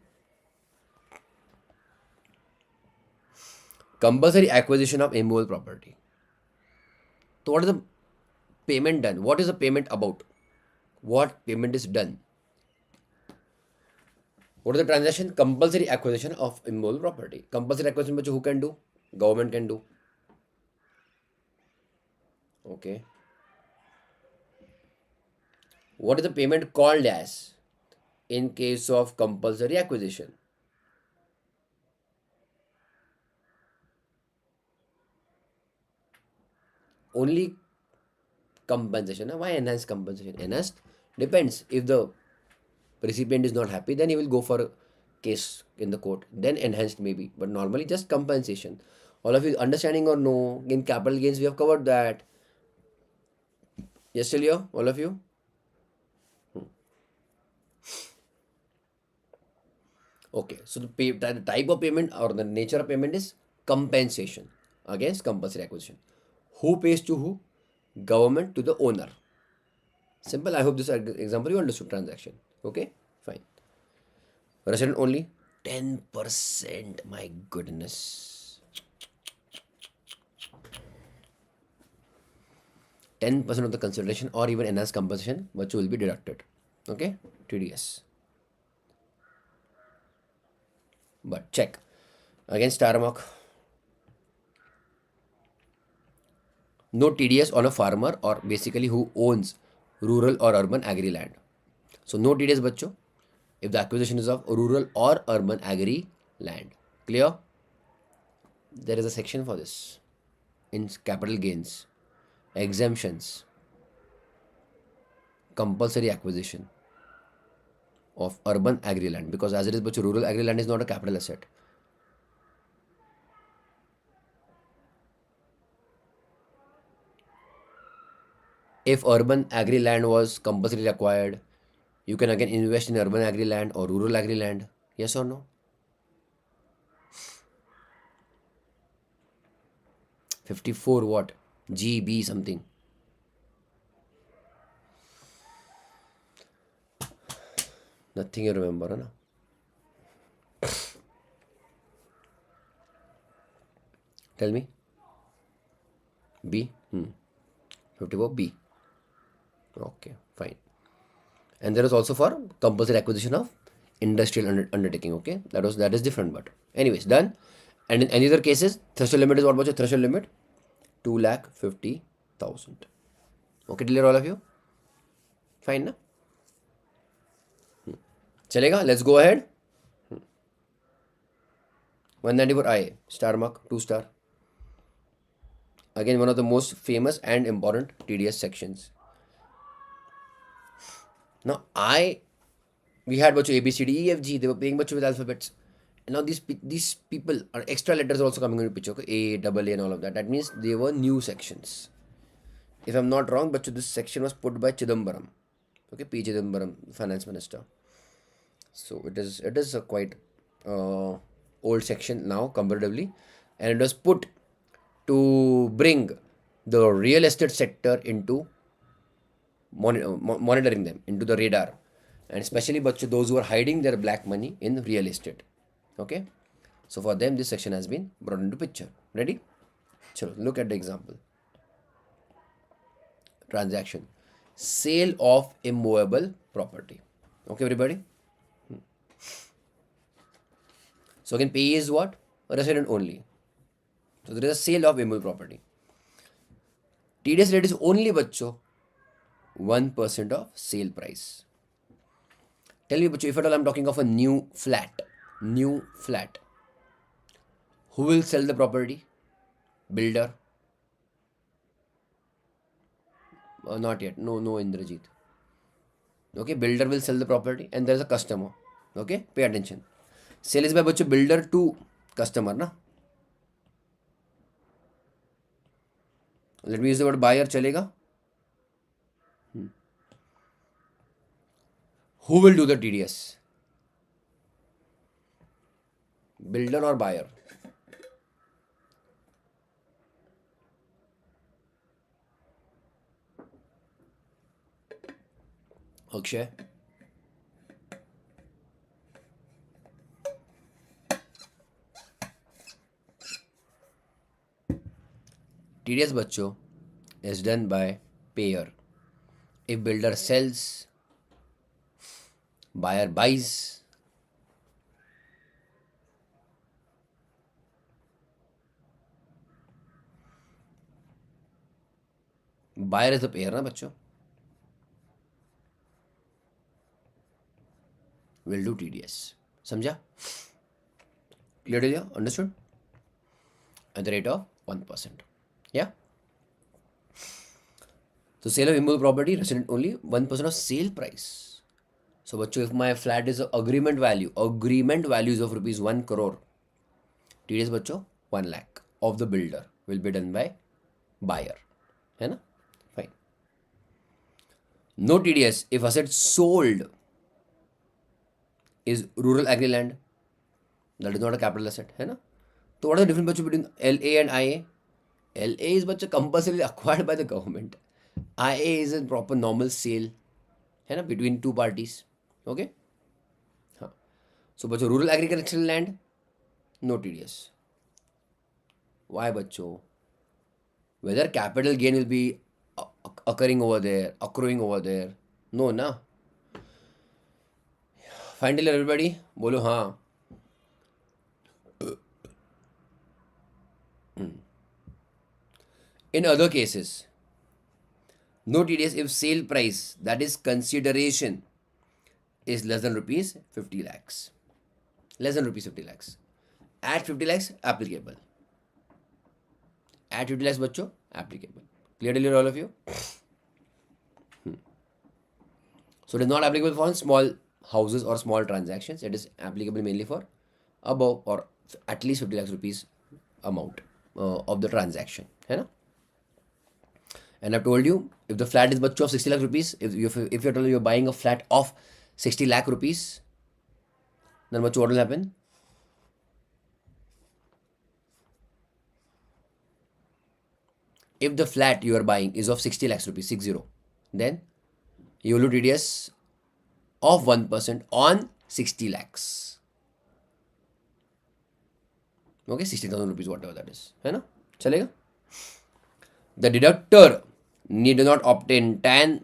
Compulsory acquisition of immovable property. So, what is the payment done? What is the payment about? What payment is done? What is the transaction? Compulsory acquisition of immovable property. Compulsory acquisition, but who can do? Government can do. Okay. What is the payment called as in case of compulsory acquisition? Only compensation. Why enhanced compensation? Enhanced depends. If the recipient is not happy, then he will go for a case in the court. Then enhanced maybe, but normally just compensation. All of you understanding or no? In capital gains, we have covered that. Yes, still here, all of you. Okay, so the type of payment or the nature of payment is compensation against compulsory acquisition. Who pays to who? Government to the owner. Simple. I hope this example you understood transaction. Okay, fine. Resident only 10%. My goodness. 10% of the consideration or even enhanced compensation which will be deducted. Okay, TDS. But check again star mark. No TDS on a farmer or basically who owns rural or urban agri land. So no TDS बच्चों if the acquisition is of rural or urban agri land. Clear? There is a section for this in capital gains, exemptions, compulsory acquisition of urban agri land, because as it is बच्चों rural agri land is not a capital asset. If urban agri land was compulsory acquired, you can again invest in urban agri land or rural agri land. Yes or no? 54 what? GB something. Nothing you remember, na? Tell me. B? 54 B. Okay, fine. And there is also for compulsory acquisition of industrial undertaking. Okay, that is different, but anyways, done. And in any other cases, threshold limit is what was your threshold limit? 2,50,000. Okay, clear all of you? Fine, na? Chalega, let's go ahead. 194 I, star mark, 2 star. Again, one of the most famous and important TDS sections. Now, we had A, B, C, D, E, F, G. They were paying with alphabets. And now these people are extra letters also coming into picture. Okay? A, double A, and all of that. That means they were new sections. If I'm not wrong, but this section was put by Chidambaram. Okay, P. Chidambaram, finance minister. So it is a quite old section now comparatively, and it was put to bring the real estate sector into monitoring them into the radar, and especially those who are hiding their black money in real estate. Okay, so for them this section has been brought into picture. Ready? Chalo, look at the example. Transaction, sale of immovable property. Okay, everybody. So again, pay is what? Resident only. So there is a sale of immovable property. TDS rate is only 1% of sale price. Tell me, बच्चों, if at all I'm talking of a new flat, who will sell the property? Builder? Not yet. No, Indrajit. Okay, builder will sell the property and there's a customer. Okay, pay attention. Sale is by बच्चों builder to customer ना. Let me use the word buyer, चलेगा? Who will do the TDS? Builder or buyer? Akshay? TDS बच्चों is done by payer. If builder sells, buyer buys. Buyer is the payer ना बच्चों. Will do TDS. समझा? Clear to you? Understood? At the rate of 1%. Yeah? So sale of immovable property, resident only 1% of sale price. So बच्चों, if my flat is agreement value is of rupees 1 crore, TDS बच्चों 1 lakh of the builder will be done by buyer. है ना? Fine. No TDS if asset sold is rural agri land. That is not a capital asset. है ना? So what are the difference बच्चों between LA and IA? LA is बच्चों compulsorily acquired by the government. IA is a proper normal sale, है ना, between two parties. Okay? हाँ. So बच्चों rural agricultural land, no TDS. Why बच्चों? Whether capital gain will be accruing over there? No, na. Finally, everybody, बोलो हाँ. In other cases, no TDS if sale price, that is consideration, is less than rupees 50 lakhs. Less than rupees 50 lakhs. At 50 lakhs, applicable. At 50 lakhs, बच्चों, applicable. Clear all of you? So it is not applicable for small houses or small transactions. It is applicable mainly for above or at least 50 lakhs rupees amount of the transaction. है ना? And I've told you, if the flat is बच्चों of 60 lakh rupees, if you're buying a flat of 60 lakh rupees, then बच्चों what will happen? If the flat you are buying is of 60 lakhs rupees, 60, then you will do TDS of 1% on 60 lakhs. Okay, 60,000 rupees, whatever that is. है ना? चलेगा? The deductor need not obtain TAN.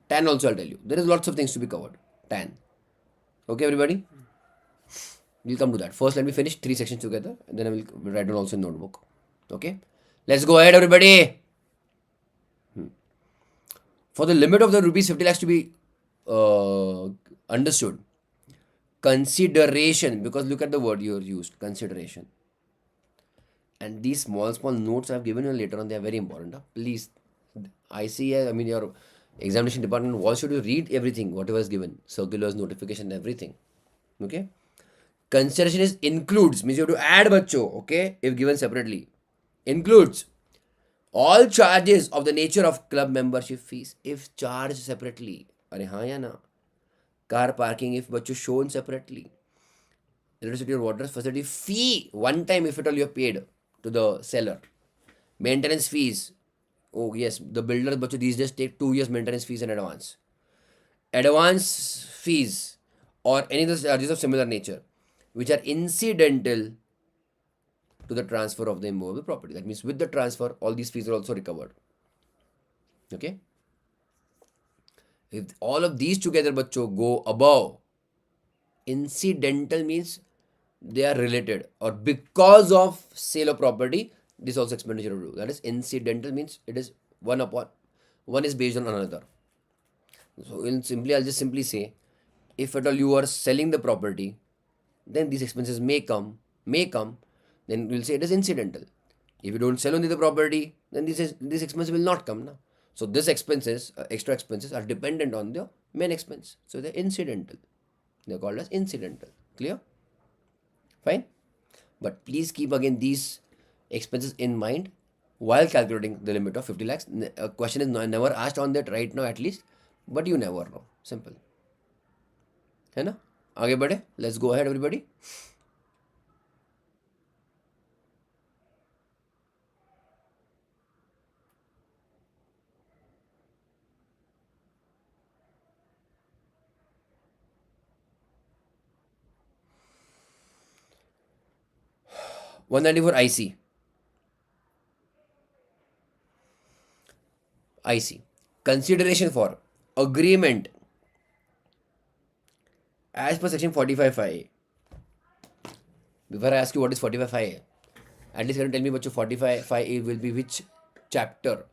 TAN also I'll tell you. There is lots of things to be covered. TAN. Okay, everybody? We'll come to that. First, let me finish 3 sections together. And then I will write down also in notebook. Okay? Let's go ahead, everybody. For the limit of the rupees 50 lakhs to be understood, consideration, because look at the word you used, consideration. And these small notes I've given you later on, they are very important. Huh? Please, your examination department, why should you read everything, whatever is given, circulars, notification, everything. Okay? Consideration is includes, means you have to add bachcho, okay, if given separately. Includes all charges of the nature of club membership fees, if charged separately. Are हाँ या ना? Car parking, if bachcho shown separately. Electricity or water facility fee, one time if at all you have paid to the seller. Maintenance fees. Oh yes, the builders bachcho these days take 2 years maintenance fees in advance. Advance fees or any other charges of similar nature which are incidental to the transfer of the immovable property. That means with the transfer, all these fees are also recovered. Okay? If all of these together bachcho go above, incidental means they are related or because of sale of property, this also expenditure to do. That is incidental means it is one is based on another. So I'll just simply say, if at all you are selling the property, then these expenses may come, then we'll say it is incidental. If you don't sell only the property, then this expense will not come now. So this expenses, extra expenses are dependent on the main expense. So they're incidental. They're called as incidental. Clear? Fine. But please keep again these expenses in mind while calculating the limit of 50 lakhs. A question is never asked on that right now at least, but you never know. Simple. है ना? आगे बढ़े. Let's go ahead everybody. One 194 IC. IC. Consideration for agreement as per section 45(5). Before I ask you what is 45(5), at least can you tell me what your 45(5) will be which chapter?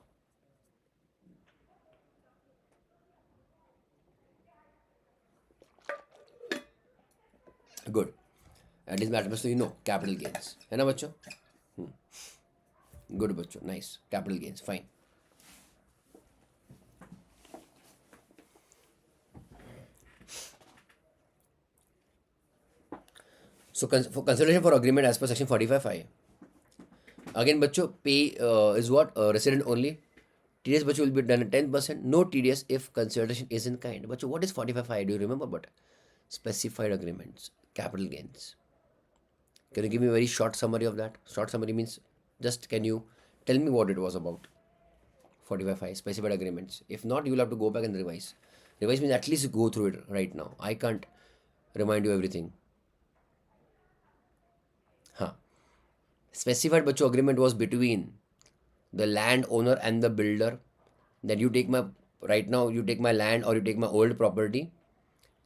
Good. At least mathematics so you know capital gains. है ना बच्चों? Good बच्चों. Nice. Capital gains. Fine. So for consideration for agreement as per section 45(5). Again बच्चों pay is what? Resident only. TDS बच्चों will be done at 10%. No TDS if consideration is in kind. बच्चों what is 45(5)? Do you remember? But specified agreements, capital gains. Can you give me a very short summary of that? Short summary means just can you tell me what it was about? 45(5) specified agreements. If not, you will have to go back and revise. Revise means at least go through it right now. I can't remind you everything. Huh. Specified बच्चों agreement was between the landowner and the builder. That you take my right now you take my land or you take my old property,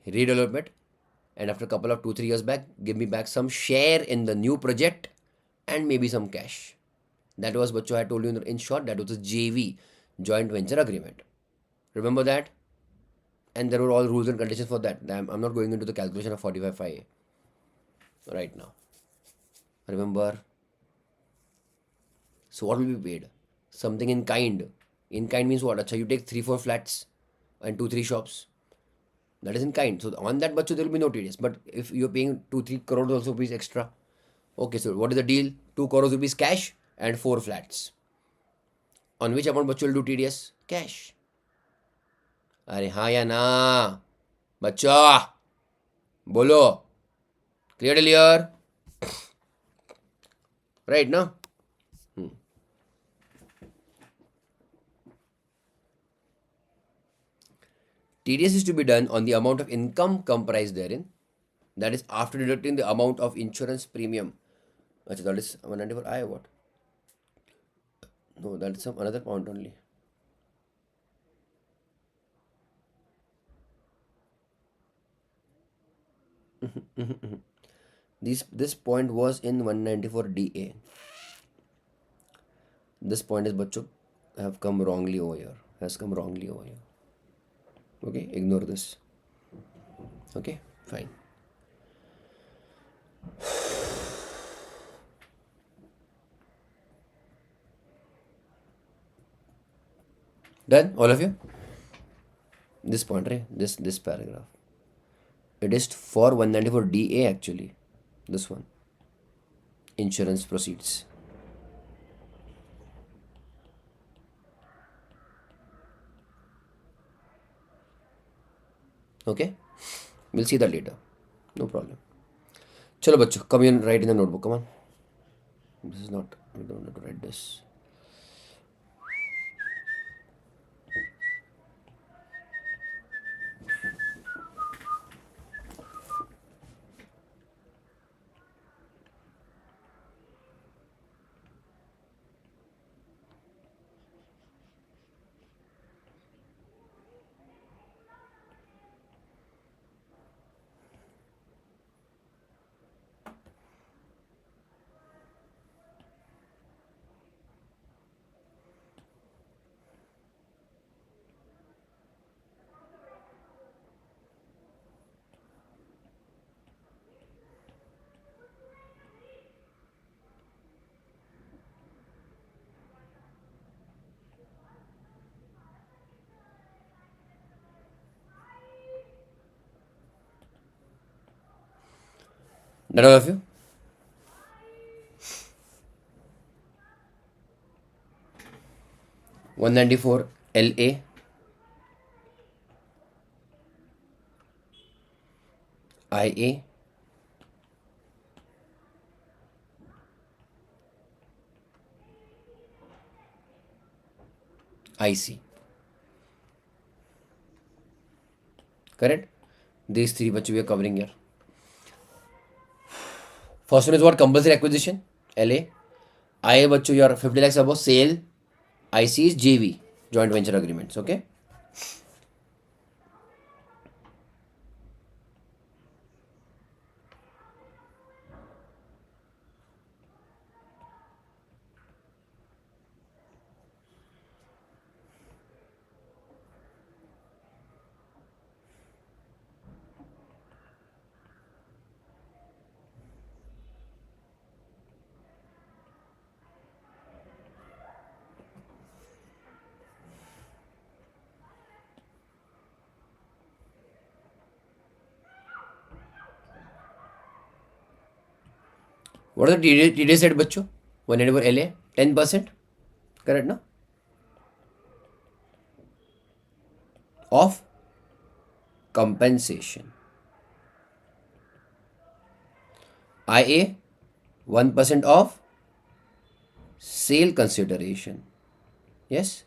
redevelop it, and after a couple of 2-3 years back, give me back some share in the new project and maybe some cash. That was bachcho I told you in short, that was a JV, joint venture agreement. Remember that? And there were all rules and conditions for that. I'm not going into the calculation of 45(5) right now. Remember? So what will be paid? Something in kind. In kind means what? Achha, you take 3-4 flats and 2-3 shops. That is in kind. So on that bachcho there will be no TDS. But if you're paying 2-3 crores also rupees extra. Okay, so what is the deal? 2 crores rupees cash and 4 flats. On which amount bachcho will do TDS? Cash. अरे हाँ या ना बच्चा बोलो clear right ना TDS is to be done on the amount of income comprised therein, that is after deducting the amount of insurance premium. Achha, that is 194I what? No, that is some another point only. This point was in 194DA. This point is bachcho have come wrongly over here. Has come wrongly over here. Okay, ignore this. Okay, fine. Done, all of you? This point, right? This paragraph. It is for 194DA actually. This one. Insurance proceeds. Okay? We'll see that later. No problem. Chalo bachcho, come here and write in the notebook. Come on. This is not, we don't have to write this. None of you? One 94 LA, IA, IC. Correct? These three which we are covering here. First one is what? Compulsory acquisition, LA. IA बच्चों your 50 lakhs above sale. IC is JV, joint venture agreements. Okay. What are the TDS rate बच्चों? 184 LA 10%. Correct ना? Of compensation. IA 1% of sale consideration. Yes.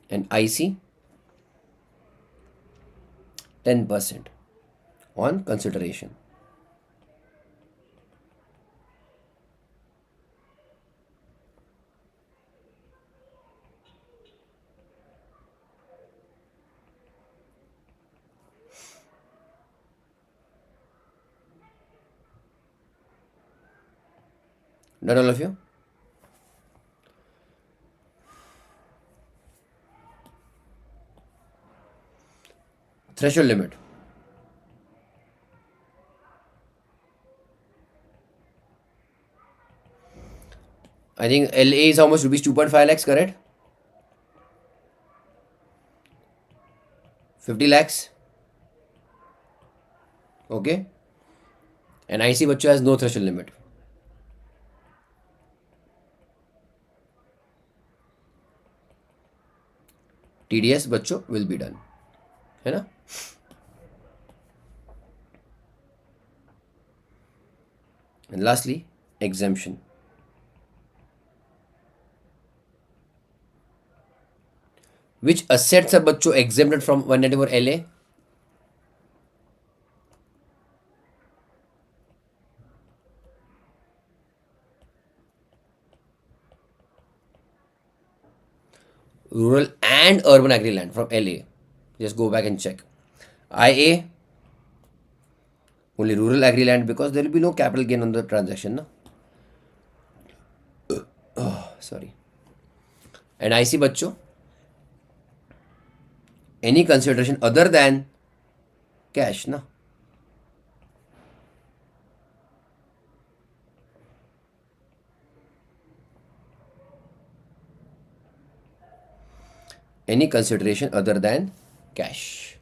And IC 10% on consideration. Done all of you? Threshold limit. I think LA is how much rupees? 2.5 lakhs, correct? 50 lakhs. Okay. And IC बच्चों has no threshold limit. TDS बच्चों will be done. है ना? And lastly, exemption. Which assets are बच्चों exempted from 194 LA? Rural and urban agri land from LA. Just go back and check. IA only rural agri land because there will be no capital gain on the transaction. No? Sorry. And IC बच्चों any consideration other than cash ना. Any consideration other than cash.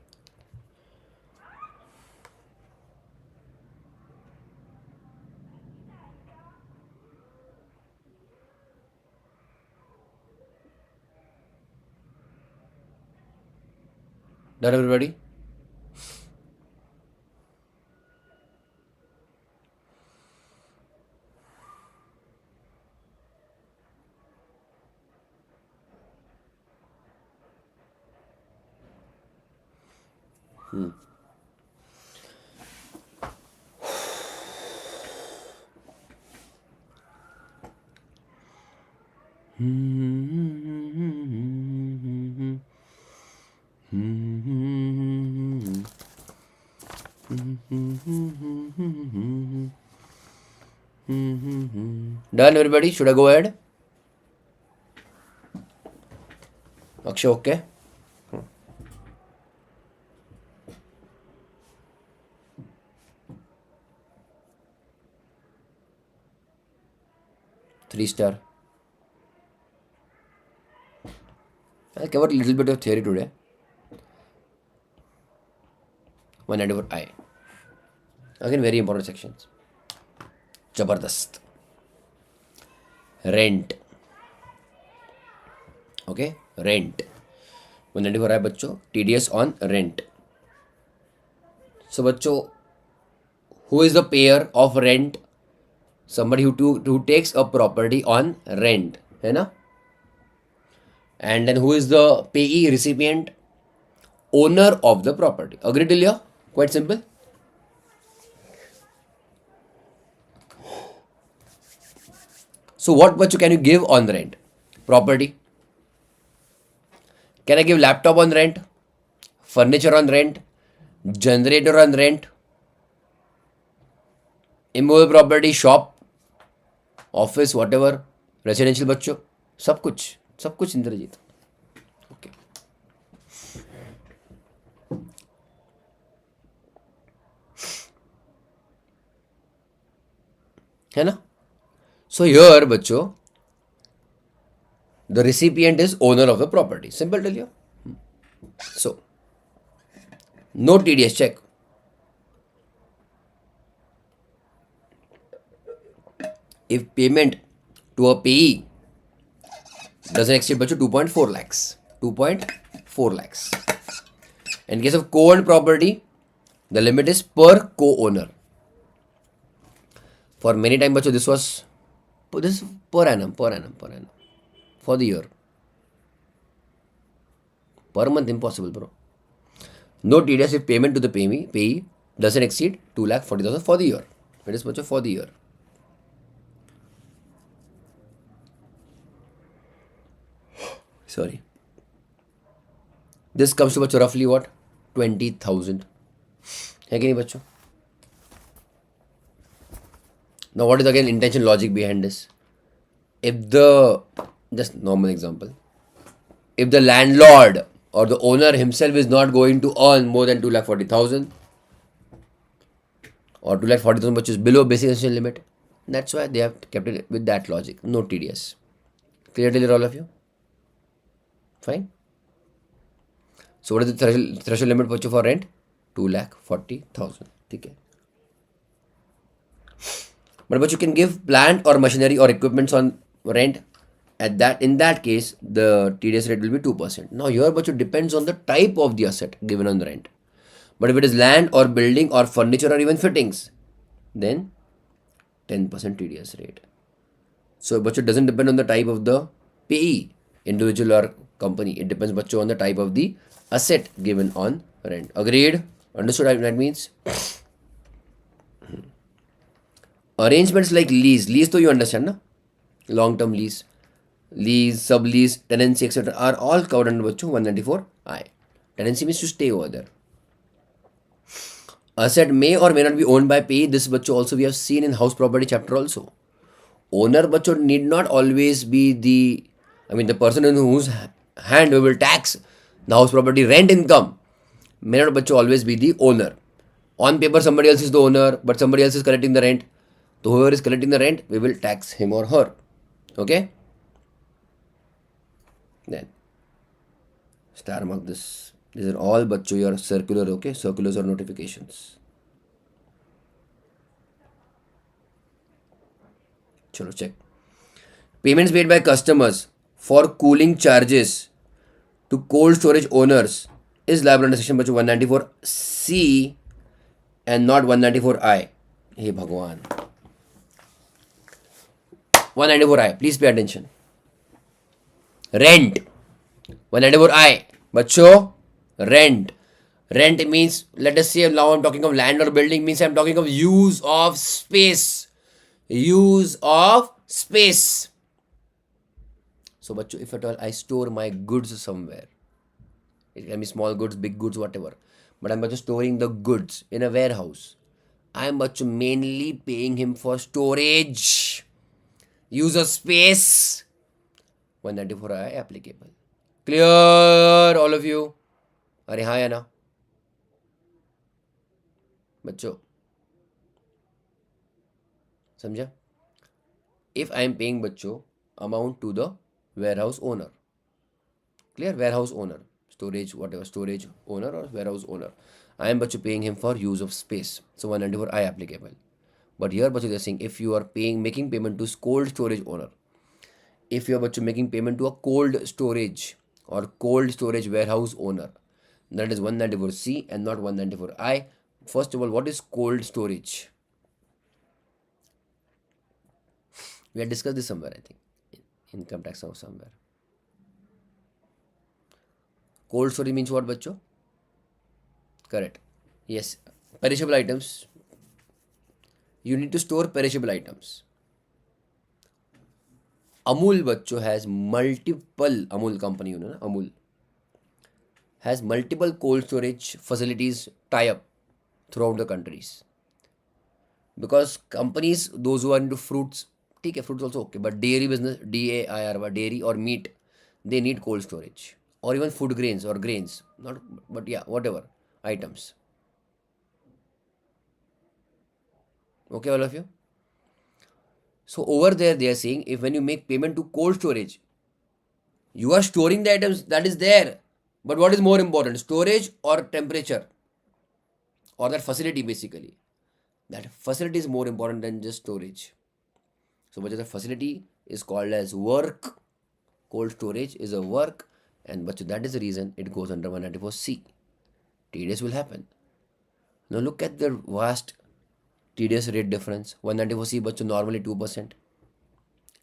Done everybody? Done everybody? Should I go ahead? Akshay, okay? 3 star. I'll cover a little bit of theory today. 194I. Again, very important sections. Jabardast. Rent. Okay, rent. 194I बच्चों, TDS on rent. So बच्चों, who is the payer of rent? Somebody who takes a property on rent, है ना? And then who is the payee recipient? Owner of the property. Agree till here? Quite simple. So what bachcho can you give on rent? Property. Can I give laptop on rent? Furniture on rent? Generator on rent? Immovable property, shop, office, whatever, residential बच्चों, सब कुछ Indrajit. Okay. है ना? So here बच्चों, the recipient is owner of the property. Simple tell you. So no TDS check. If payment to a payee doesn't exceed बच्चों 2.4 lakhs. 2.4 lakhs. In case of co-owned property, the limit is per co-owner. For many time बच्चों this is per annum for the year. Per month impossible, bro. No TDS if payment to the payee doesn't exceed 2,40,000 for the year. It is बच्चों for the year. Sorry. This comes to बच्चों roughly what? 20,000. है कि नहीं बच्चों? Now what is again intention logic behind this? Just normal example. If the landlord or the owner himself is not going to earn more than 2,40,000 or 2,40,000 which is below basic essential limit, that's why they have kept it with that logic. No TDS. Clear till all of you? Fine. So what is the threshold limit for rent? 2,40,000. Okay. But you can give plant or machinery or equipments on rent. In that case, the TDS rate will be 2%. Now here, but it depends on the type of the asset given on the rent. But if it is land or building or furniture or even fittings, then 10% TDS rate. So but it doesn't depend on the type of the payee, individual or company. It depends but on the type of the asset given on rent. Agreed? Understood what that means? Arrangements like lease. Lease though you understand, na? Long-term lease, sublease, tenancy, etc. are all covered under 194I. Tenancy means to stay over there. Asset may or may not be owned by payee. This also we have seen in house property chapter also. Owner need not always be the person in whose hand we will tax the house property rent income. May not always be the owner. On paper somebody else is the owner, but somebody else is collecting the rent. So whoever is collecting the rent, we will tax him or her. Okay? Then star mark this. These are all your circular, okay? Circulars or notifications. Chalo, check. Payments made by customers for cooling charges to cold storage owners is liable under section 194C and not 194I. Hey Bhagwan. 194I. Please pay attention. Rent. 194I. Bacho, rent. Rent means, let us say now I'm talking of land or building, means I'm talking of use of space. Use of space. So, bacho, if at all I store my goods somewhere, it can be small goods, big goods, whatever, but I'm just storing the goods in a warehouse. I'm bacho mainly paying him for storage. Use of space. 194I applicable. Clear, all of you? अरे हाँ या ना बच्चों समझा if I am paying बच्चों amount to the warehouse owner. Clear? Warehouse owner, storage, whatever, storage owner or warehouse owner. I am बच्चों paying him for use of space. So 194I applicable. But here बच्चों they are saying if you are making payment to cold storage owner, if you are बच्चों making payment to a cold storage or cold storage warehouse owner, that is 194C and not 194I. First of all, what is cold storage? We had discussed this somewhere, I think, income tax or somewhere. Cold storage means what, बच्चों? Correct. Yes. Perishable items. You need to store perishable items. Amul बच्चों has multiple, Amul company, you know ना, Amul has multiple cold storage facilities tie up throughout the countries. Because companies, those who are into fruits, ठीक है, fruits also okay, but dairy business, DAIR, dairy or meat, they need cold storage. Or even food grains or grains, not, but yeah, whatever items. Okay, all of you. So over there, they are saying if when you make payment to cold storage, you are storing the items that is there. But what is more important, storage or temperature, or that facility basically? That facility is more important than just storage. So, but the facility is called as work. Cold storage is a work, and but that is the reason it goes under 194C. TDS will happen. Now look at the vast TDS rate difference. 194C, but normally 2%.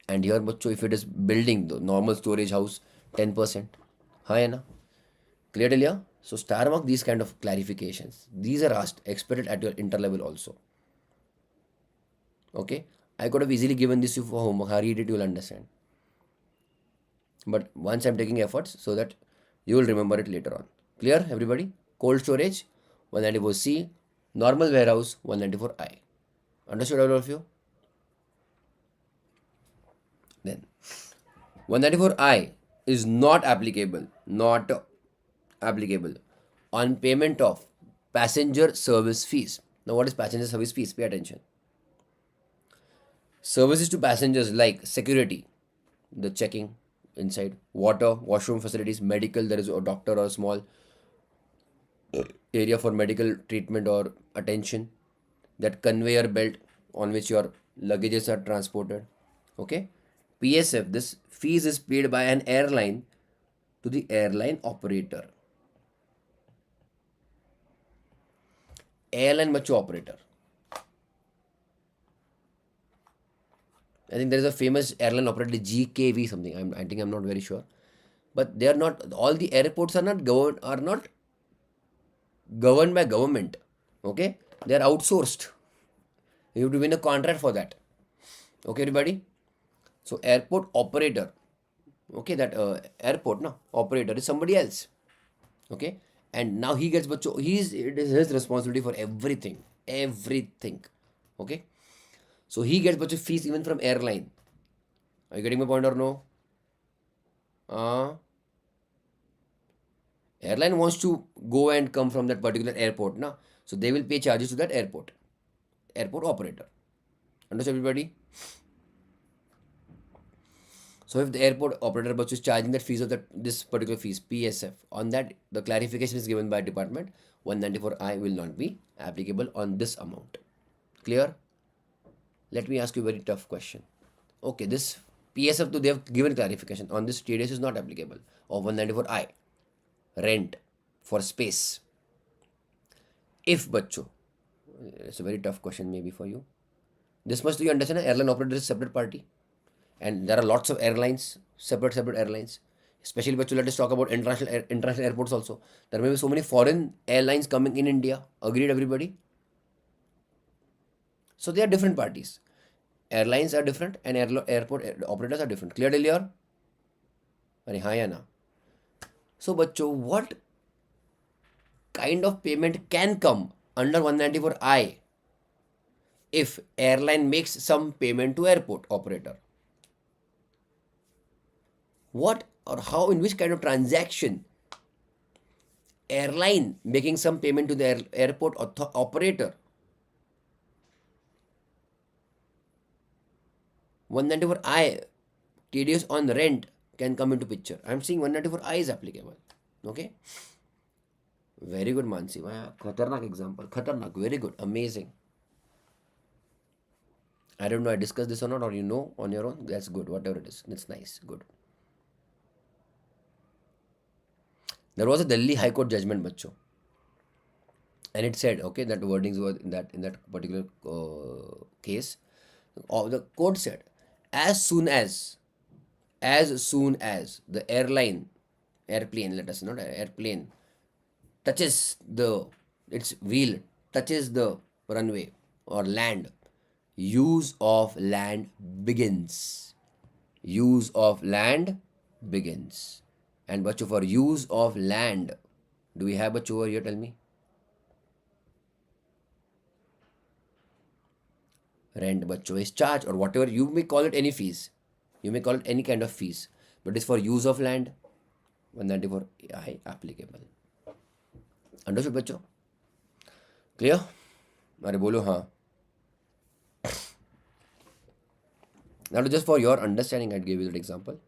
And here, बच्चों, if it is building the normal storage house, 10%. हाँ है ना? Clear till here? So star mark these kind of clarifications. These are asked, expected at your interlevel also. Okay? I could have easily given this to you for homework. Read it, you will understand. But once I'm taking efforts so that you will remember it later on. Clear, everybody? Cold storage, 194C. Normal warehouse, 194I. Understood, all of you? Then 194I is not applicable on payment of passenger service fees. Now what is passenger service fees? Pay attention. Services to passengers like security, the checking inside, water, washroom facilities, medical, there is a doctor or a small area for medical treatment or attention, that conveyor belt on which your luggages are transported. Okay, PSF, this fees is paid by an airline to the airline operator. Airline बच्चों operator. I think there is a famous airline operator, GKV something. I think I'm not very sure, but they are not. All the airports are not governed by government. Okay, they are outsourced. You have to win a contract for that. Okay, everybody. So airport operator. Okay, that airport no operator is somebody else. Okay, and now he gets bacho. It is his responsibility for everything. Okay, so he gets bacho fees even from airline. Are you getting my point or no? Airline wants to go and come from that particular airport, na? So they will pay charges to that airport operator. Understand, everybody? So if the airport operator bus is charging that fees of this particular fees, PSF, on that the clarification is given by department, 194I will not be applicable on this amount. Clear? Let me ask you a very tough question. Okay, this PSF, they have given clarification on this, TDS is not applicable of 194I. Rent for space. If bachcho, it's a very tough question maybe for you. This much do you understand? Airline operator is a separate party, and there are lots of airlines, separate airlines. Especially bachcho, let us talk about international airports also. There may be so many foreign airlines coming in India. Agreed, everybody? So they are different parties. Airlines are different and airport operators are different. Clear till here? Are हाँ या ना? So bachcho, what kind of payment can come under 194I if airline makes some payment to airport operator? What or how, in which kind of transaction airline making some payment to the airport operator 194I, TDS on rent can come into picture. I'm seeing 194I is applicable. Okay. Very good, Mansi. Wow, khatarnak example. Khatarnak. Very good. Amazing. I don't know I discussed this or not, or you know on your own. That's good. Whatever it is. That's nice. Good. There was a Delhi High Court judgment, bacho, and it said, okay, that wordings were in that particular case. The court said, as soon as the airplane, let us not airplane, touches its wheel touches the runway or land, use of land begins. Use of land begins. And bacho, for use of land, do we have bacho over here? Tell me. Rent bacho is charge, or whatever you may call it, any fees. You may call it any kind of fees, but it's for use of land. 194I applicable. Understood बच्चों? Clear? अरे बोलो हाँ. Now just for your understanding, I'd give you that example.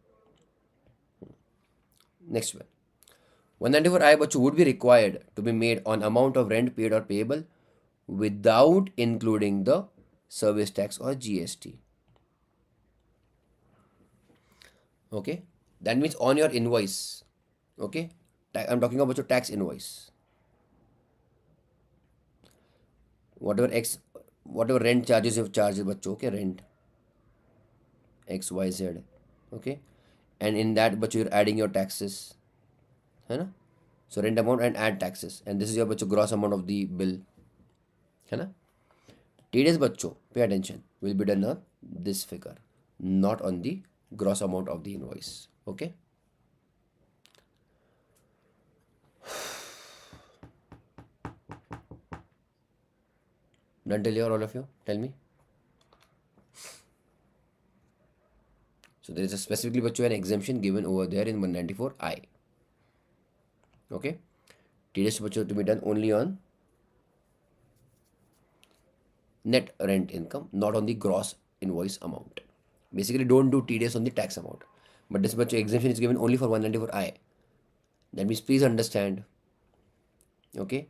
Next one. 194I बच्चों would be required to be made on amount of rent paid or payable without including the service tax or GST. Okay, that means on your invoice. Okay, I'm talking about your tax invoice. Whatever rent charges you've charged, बच्चों, okay, rent XYZ, okay, and in that but you're adding your taxes, है ना? So rent amount and add taxes, and this is your बच्चों gross amount of the bill, है ना? TDS बच्चों, pay attention, will be done on this figure, not on the gross amount of the invoice. Okay. Done till here, all of you? Tell me. So there is a specifically बच्चों an exemption given over there in 194I. Okay. TDS बच्चों to be done only on net rent income, not on the gross invoice amount. Basically, don't do TDS on the tax amount. But this much exemption is given only for 194I. That means please understand. Okay.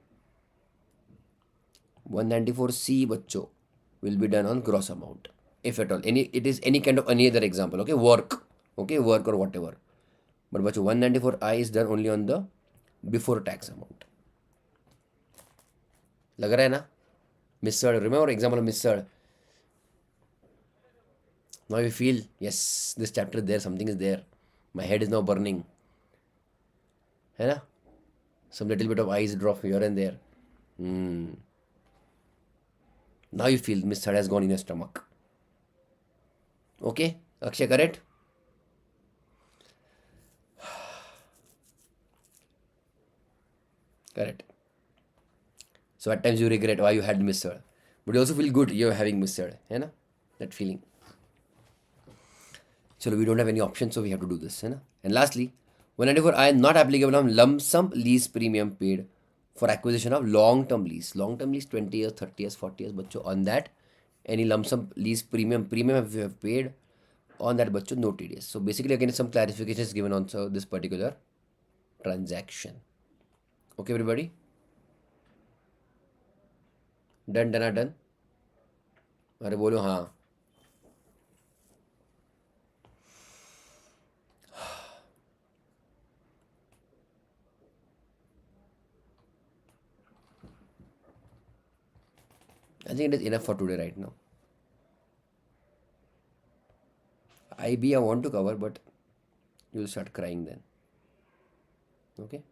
194C बच्चों will be done on gross amount, if at all. It is any kind of any other example. Okay, work. Okay, work or whatever. But बच्चों 194I is done only on the before tax amount. लग रहा है ना? Mr. Remember example of Mr. Now you feel, yes, this chapter is there, something is there. My head is now burning. है ना? Some little bit of ice drop here and there. Now you feel mistard has gone in your stomach. Okay, Akshay, correct? Correct. So at times you regret why you had mistard, but you also feel good you're having mistard, है ना? That feeling. So we don't have any option, so we have to do this, है ना? And lastly, 194I not applicable on lump sum lease premium paid for acquisition of long-term lease. Long-term lease 20 years, 30 years, 40 years, बच्चों, on that any lump sum lease premium if you have paid on that, बच्चों, no TDS. So basically again some clarifications given on this particular transaction. Okay, everybody? Done, done, done? अरे बोलो हाँ. I think it is enough for today right now. IB I want to cover, but you'll start crying then. Okay?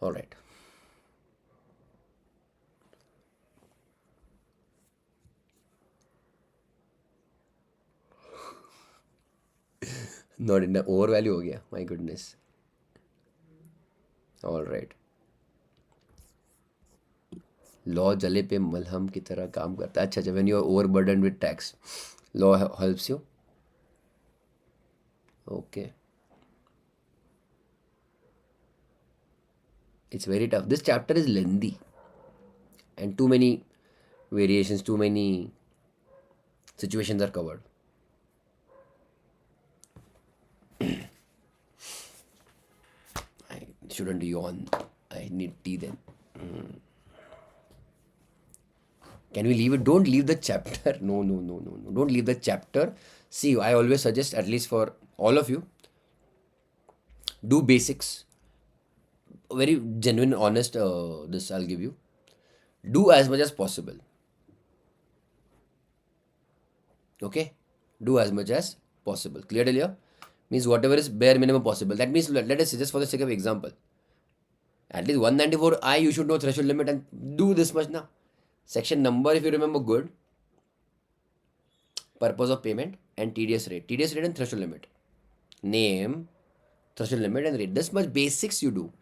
All right. Not in the overvalue हो गया. My goodness. All right. Law जले पे मलहम की तरह काम करता है. अच्छा अच्छा, when you are overburdened with tax, law helps you. Okay. It's very tough. This chapter is lengthy. and too many variations, too many situations are covered. I shouldn't yawn. I need tea then. Can we leave it? Don't leave the chapter. No, no, no, no, no. Don't leave the chapter. See, I always suggest, at least for all of you, do basics. Very genuine, honest. This I'll give you. Do as much as possible. Okay? Do as much as possible. Clear till here? Means whatever is bare minimum possible. That means let us say, just for the sake of example, at least 194I you should know threshold limit and do this much now. Section number, if you remember good, purpose of payment and TDS rate. TDS rate and threshold limit. Name, threshold limit and rate. This much basics you do.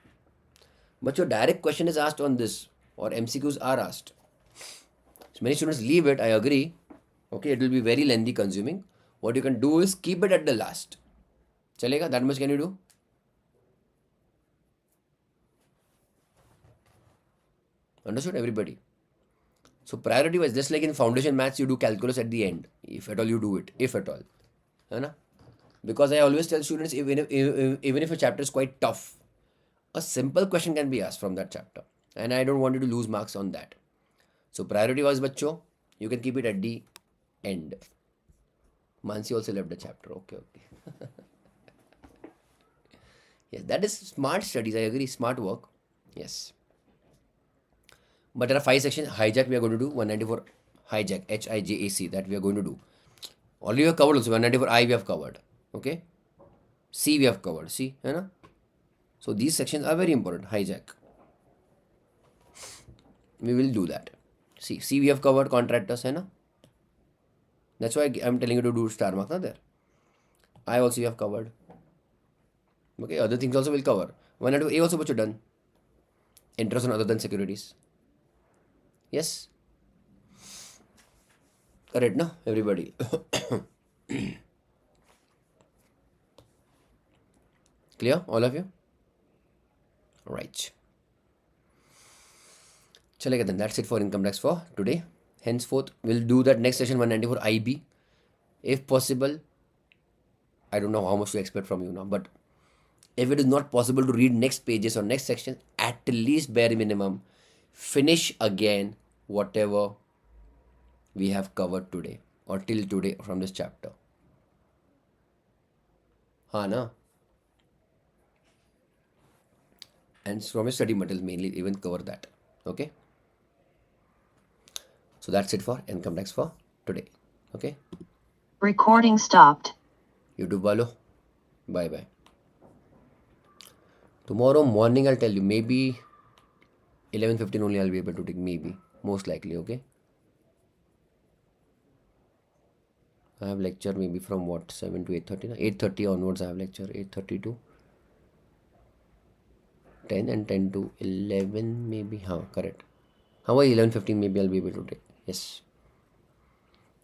But your direct question is asked on this, or MCQs are asked. So many students leave it, I agree. Okay, it will be very lengthy consuming. What you can do is keep it at the last. Chalega, that much can you do? Understood, everybody? So priority wise, just like in foundation maths, you do calculus at the end, if at all you do it, if at all. है ना? Because I always tell students, even if a chapter is quite tough, a simple question can be asked from that chapter. And I don't want you to lose marks on that. So priority wise, bachcho, you can keep it at the end. Mansi also left the chapter. Okay, okay. Yes, that is smart studies. I agree. Smart work. Yes. But there are 5 sections. Hijack we are going to do. 194 hijack. HIJAC. That we are going to do. Already we have covered also. 194I we have covered. Okay. C we have covered. See? Hai na? So these sections are very important. Hijack. We will do that. See, C we have covered. Contractors. Hai na? That's why I'm telling you to do star mark na there. I also you have covered. Okay. Other things also will cover. 194A also what you done. Interest on other than securities. Yes. Correct, no? Everybody. Clear? All of you? Right. Chalega then. That's it for income tax for today. Henceforth, we'll do that next session 194 IB. If possible, I don't know how much to expect from you now, but if it is not possible to read next pages or next section, at least bare minimum, finish again whatever we have covered today or till today from this chapter. Ha na? And from your study material mainly even cover that. Okay? So that's it for income tax for today. Okay? Recording stopped. YouTube walo. Bye bye. Tomorrow morning I'll tell you, maybe 11:15 only I'll be able to take, maybe. Most likely, okay? I have lecture maybe from what, 7 to 8:30? 8:30 onwards I have lecture. 8:30 to 10 and 10 to 11 maybe. Correct. How about 11:15 maybe I'll be able to take. Yes.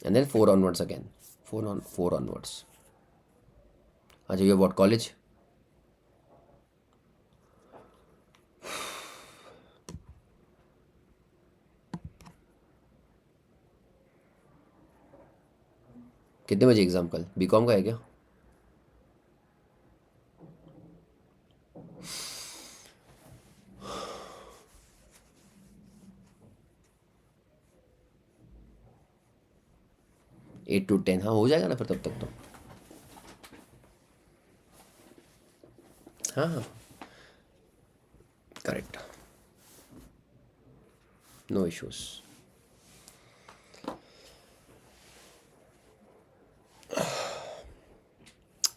And then 4 onwards again. 4 onwards. Ajay, you have what, college? कितने बजे exam कल? BCom का है क्या? Eight to 10. हाँ, हो जाएगा ना फिर तब तक तो. हाँ, करेक्ट. No issues.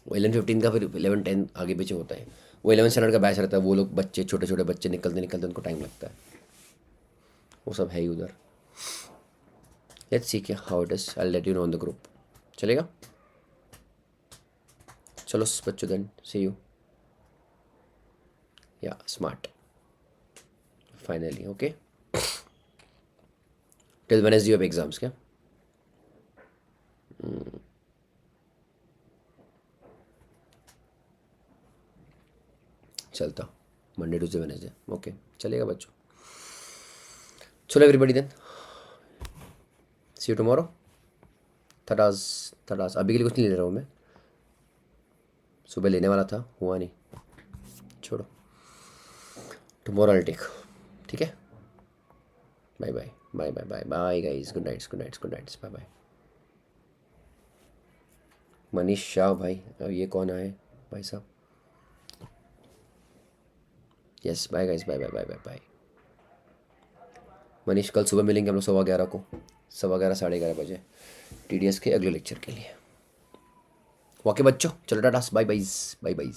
वो 11:15 का फिर 11:10 आगे पीछे होता है. वो 11 स्टैंडर्ड का बैच रहता है. वो लोग बच्चे, छोटे छोटे बच्चे निकलते निकलते उनको टाइम लगता है. वो सब है ही उधर. लेट्स सी क्या how it is. I let you know on the group. चलेगा? चलो बच्चों, देन सी यू. या smart finally. Okay, till Wednesday you have exams क्या? चलता मंडे ट्यूसडे वेडनेसडे. ओके, चलेगा बच्चों. चलो everybody then, see you tomorrow. थटास थटास, अभी के लिए कुछ नहीं ले रहा हूँ मैं, सुबह लेने वाला था, हुआ नहीं, छोड़ो, टुमारो आई टेक। ठीक है, bye bye bye bye bye bye guys, good nights good nights good nights, bye bye. Manish Shah भाई, अब ये कौन आए भाई साहब? Yes, bye guys, bye bye bye bye bye. Manish, कल सुबह मिलेंगे हम लोग 11:15 को, 11:15 11:30 बजे, TDS के अगले लेक्चर के लिए। ओके बच्चों, चलो tata, bye bye bye bye.